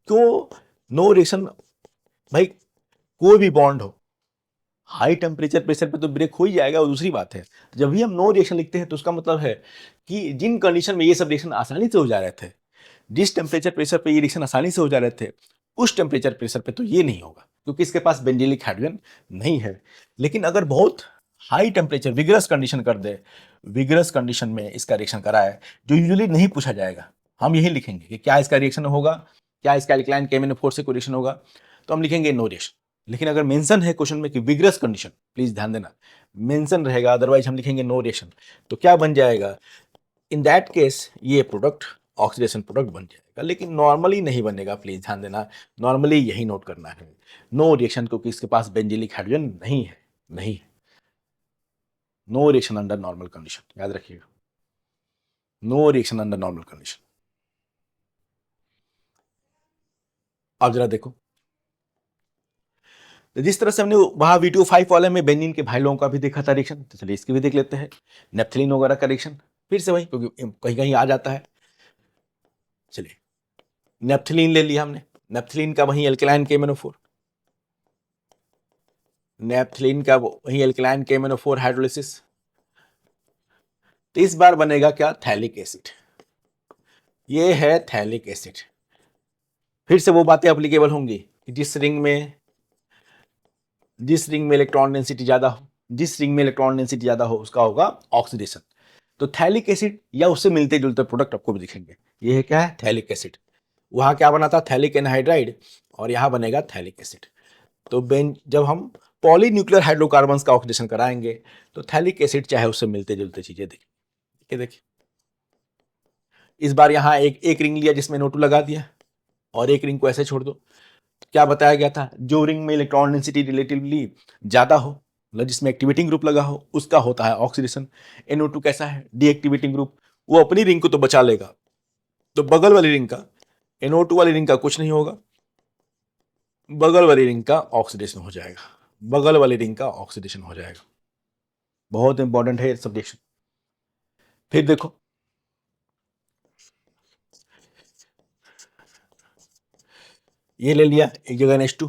क्यों नो रिएक्शन, भाई कोई भी बॉन्ड हो हाई टेम्परेचर प्रेशर पे तो ब्रेक हो ही जाएगा, वो दूसरी बात है। जब भी हम नो रिएक्शन लिखते हैं तो उसका मतलब है कि जिन कंडीशन में ये सब रिएक्शन आसानी से हो जा रहे थे, जिस टेम्परेचर प्रेशर पे ये रिएक्शन आसानी से हो जा रहे थे, उस टेम्परेचर प्रेशर पे तो ये नहीं होगा क्योंकि इसके पास बेंजीलिक हाइड्रोजन नहीं है। लेकिन अगर बहुत हाई टेम्परेचर विगरस कंडीशन कर दे, विगरस कंडीशन में इसका रिएक्शन कराए, जो यूजुअली नहीं पूछा जाएगा, हम यही लिखेंगे कि क्या इसका रिएक्शन होगा, क्या इसका एल्कलाइन KMnO4 से कोई रिएक्शन होगा, तो हम लिखेंगे नो रिएक्शन। लेकिन अगर मेंशन है क्वेश्चन में कि विगरस कंडीशन, प्लीज ध्यान देना मेंशन रहेगा, अदरवाइज हम लिखेंगे नो रिएक्शन, तो क्या बन जाएगा, इन दैट केस ये प्रोडक्ट ऑक्सीडेशन प्रोडक्ट बन जाएगा, लेकिन नॉर्मली नहीं बनेगा, प्लीज ध्यान देना, नॉर्मली यही नोट करना है, नो रिएक्शन, क्योंकि इसके पास बेंजिलिक हाइड्रोजन नहीं है, नहीं, no reaction under normal condition, याद रखिएगा, no reaction under normal condition. अब जरा देखो, तो जिस तरह से हमने वहां V2O5 वाले में बेंजीन के भाई लोगों का भी देखा था रिएक्शन, तो चलिए इसकी भी देख लेते हैं, नेप्थलीन वगैरह का रिएक्शन, फिर से वही क्योंकि कहीं कहीं आ जाता है। चलिए नेप्थलीन ले लिया हमने, नेप्थलीन का वही एल्कलाइन KMnO4, नेप्थलीन का वही एल्कलाइन KMnO4 हाइड्रोलिसिस, तो इस बार बनेगा क्या, थैलिक एसिड, ये है थैलिक एसिड। फिर से वो बातें एप्लीकेबल होंगी कि जिस रिंग में इलेक्ट्रॉन डेंसिटी ज्यादा हो, जिस रिंग में इलेक्ट्रॉन डेंसिटी ज्यादा हो उसका होगा ऑक्सीडेशन, तो थैलिक एसिड या उससे मिलते जुलते प्रोडक्ट आपको भी दिखेंगे, ये है क्या है, थैलिक एसिड, वहां क्या बना था, थैलिक एनहाइड्राइड, और यहां बनेगा थैलिक एसिड। तो जब हम पॉलीन्यूक्लियर हाइड्रोकार्बन्स का ऑक्सीडेशन कराएंगे तो थैलिक एसिड चाहे उससे मिलते जुलते चीजें देखिए, देखिए इस बार यहाँ एक रिंग लिया जिसमें NO2 लगा दिया और एक रिंग को ऐसे छोड़ दो। क्या बताया गया था, जो रिंग में इलेक्ट्रॉन डेंसिटी रिलेटिवली ज्यादा हो, मतलब जिसमें एक्टिवेटिंग ग्रुप लगा हो, उसका होता है ऑक्सीडेशन। NO2 कैसा है, डीएक्टिवेटिंग ग्रुप, वो अपनी रिंग को तो बचा लेगा, तो बगल वाली रिंग का, NO2 वाली रिंग का कुछ नहीं होगा, बगल वाली रिंग का ऑक्सीडेशन हो जाएगा, बगल वाली रिंग का ऑक्सीडेशन हो जाएगा। बहुत इंपॉर्टेंट है ये सब्जेक्ट। फिर देखो, ये ले लिया एक जगह NH2,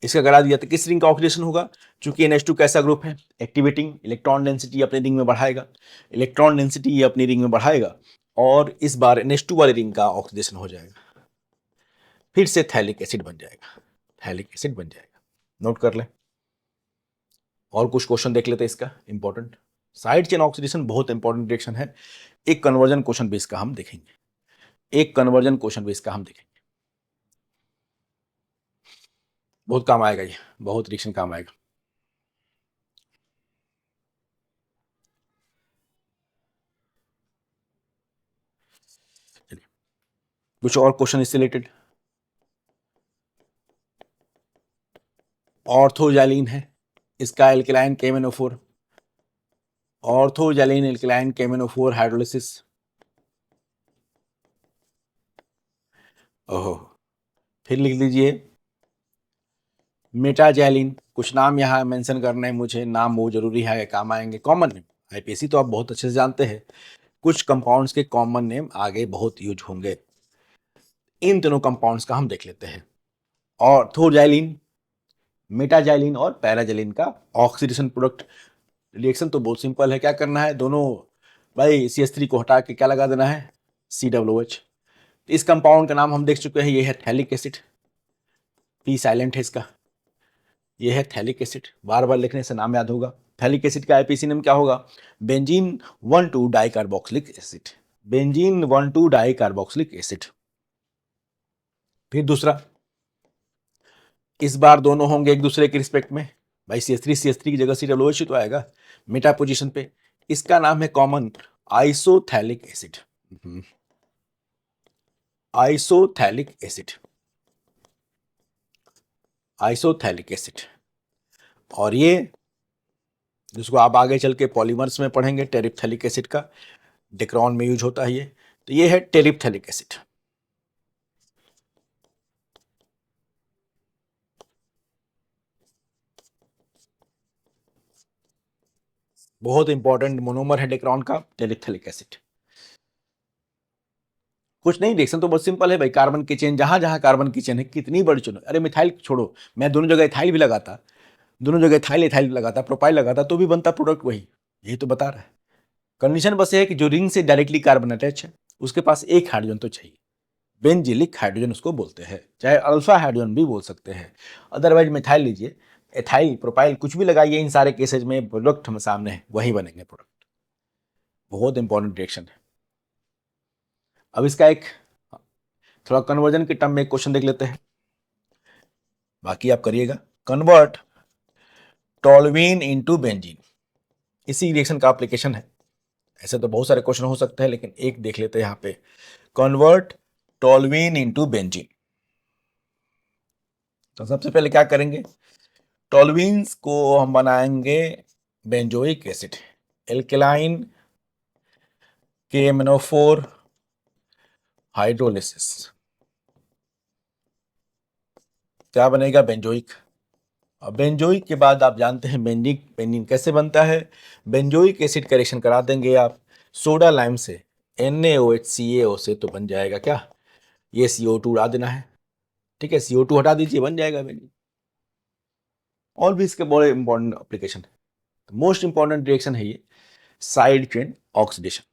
इसका करा दिया, तो किस रिंग का ऑक्सीडेशन होगा, चूंकि NH2 कैसा ग्रुप है, एक्टिवेटिंग, इलेक्ट्रॉन डेंसिटी अपनी रिंग में बढ़ाएगा, इलेक्ट्रॉन डेंसिटी ये अपनी रिंग में बढ़ाएगा, और इस बार NH2 वाली रिंग का ऑक्सीडेशन हो जाएगा, फिर से थैलिक एसिड बन जाएगा, थैलिक एसिड बन जाएगा। नोट कर लें। और कुछ क्वेश्चन देख लेते हैं इसका इंपॉर्टेंट। साइड चेन ऑक्सीडेशन बहुत इंपॉर्टेंट रिएक्शन है, एक कन्वर्जन क्वेश्चन भी इसका हम देखेंगे, एक कन्वर्जन क्वेश्चन भी इसका हम देखेंगे, बहुत काम आएगा ये, बहुत रिएक्शन काम आएगा। चलिए कुछ और क्वेश्चन इससे रिलेटेड। ऑर्थोजैलिन है, इसका alkaline KMnO4, ऑर्थोजैलिन alkaline KMnO4 hydrolysis. ओहो, फिर लिख लीजिए मेटाजैलिन, कुछ नाम यहाँ मेंशन करना है मुझे, नाम वो जरूरी है, काम आएंगे, कॉमन नेम, IPSC तो आप बहुत अच्छे से जानते हैं, कुछ कंपाउंड्स के कॉमन नेम आगे बहुत यूज होंगे, इन दोनों कंपाउंड्स का हम देख लेते हैं। ऑर्थोजैलिन, मेटाजैलिन और पैराजैलिन का ऑक्सीडेशन प्रोडक्ट। रिएक्शन तो बहुत सिंपल है, क्या करना है, दोनों भाई CH3 को हटा के क्या लगा देना है, COOH। इस कंपाउंड का नाम हम देख चुके हैं, ये है थैलिक एसिड, P साइलेंट है इसका, ये है थैलिक एसिड, बार बार लिखने से नाम याद होगा। थैलिक एसिड का IPC नेम क्या होगा, benzene 1,2 dicarboxylic acid, benzene 1,2 dicarboxylic acid. फिर दूसरा, इस बार दोनों होंगे एक दूसरे के रिस्पेक्ट में, भाई CH3 की जगह COOH तो आएगा मेटा पोजीशन पे, इसका नाम है common isophthalic acid, isophthalic acid, isophthalic acid. और ये जिसको आप आगे चल के पॉलीमर्स में पढ़ेंगे, टेरिप्थैलिक एसिड का, डेक्रॉन में यूज होता है ये, तो ये है टेरिप्थैलिक एसिड। बहुत इंपॉर्टेंट मोनोमर है डेक्रॉन का, टेरिप्थैलिक एसिड। कुछ नहीं, रिएक्शन तो बहुत सिंपल है भाई, कार्बन की चेन, जहां जहां कार्बन की चेन है कितनी बड़ी चुनो, अरे मिथाइल छोड़ो, मैं दोनों जगह इथाइल भी लगाता, दोनों जगह इथाइल इथाइल लगाता, प्रोपाइल लगाता, तो भी बनता प्रोडक्ट वही, यही तो बता रहा है। कंडीशन बस ये है कि जो रिंग से डायरेक्टली कार्बन अटैच है उसके पास एक हाइड्रोजन तो चाहिए, बेंजिलिक हाइड्रोजन उसको बोलते हैं, चाहे अल्फा हाइड्रोजन भी बोल सकते हैं, अदरवाइज मिथाइल लीजिए, एथाइल, प्रोपाइल, कुछ भी लगाइए, इन सारे केसेज में प्रोडक्ट हम सामने है, वही बनेंगे प्रोडक्ट। बहुत इंपॉर्टेंट रिएक्शन है। अब इसका एक थोड़ा कन्वर्जन के टर्म में एक क्वेश्चन देख लेते हैं, बाकी आप करिएगा। कन्वर्ट टोल्यूइन इनटू बेंजीन, इसी रिएक्शन का एप्लीकेशन है, ऐसे तो बहुत सारे क्वेश्चन हो सकते हैं, लेकिन एक देख लेते हैं यहाँ पे, कन्वर्ट टोल्यूइन इनटू बेंजीन। तो सबसे पहले क्या करेंगे, टोल्यूइंस को हम बनाएंगे benzoic acid, alkaline KMnO4 hydrolysis, क्या बनेगा, बेंजोइक। अब बेंजोइक के बाद आप जानते हैं बेंजिक बेंजीन कैसे बनता है, बेंजोइक एसिड का रिएक्शन करा देंगे आप सोडा लाइम से, NaOH से, तो बन जाएगा क्या, ये CO2 उड़ा देना है, ठीक है, CO2 हटा दीजिए, बन जाएगा बेंजीन। और भी इसके बड़े इंपॉर्टेंट एप्लीकेशन है, मोस्ट इंपॉर्टेंट रिएक्शन है ये साइड चेन ऑक्सीडेशन।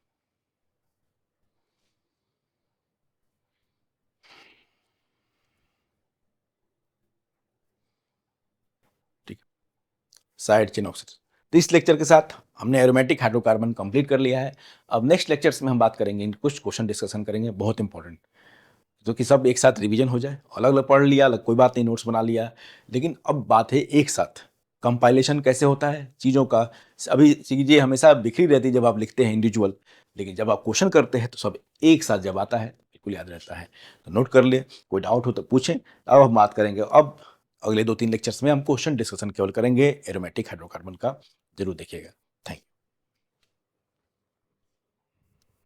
ठीक, साइड चेन ऑक्सीडेशन। तो इस लेक्चर के साथ हमने एरोमेटिक हाइड्रोकार्बन कंप्लीट कर लिया है। अब नेक्स्ट लेक्चर्स में हम बात करेंगे, कुछ क्वेश्चन डिस्कशन करेंगे बहुत इंपॉर्टेंट, जो कि सब एक साथ रिवीजन हो जाए, अलग अलग पढ़ लिया अलग कोई बात नहीं, नोट्स बना लिया, लेकिन अब बात है एक साथ कंपाइलेशन कैसे होता है चीज़ों का। अभी चीज़ें हमेशा बिखरी रहती है जब आप लिखते हैं इंडिविजुअल, लेकिन जब आप क्वेश्चन करते हैं तो सब एक साथ जब आता है बिल्कुल याद रहता है। तो नोट कर लिए, कोई डाउट हो तो पूछें। अब हम बात करेंगे, अब अगले 2-3 लेक्चर्स में हम क्वेश्चन डिस्कशन केवल करेंगे एरोमेटिक हाइड्रोकार्बन का, ज़रूर देखिएगा।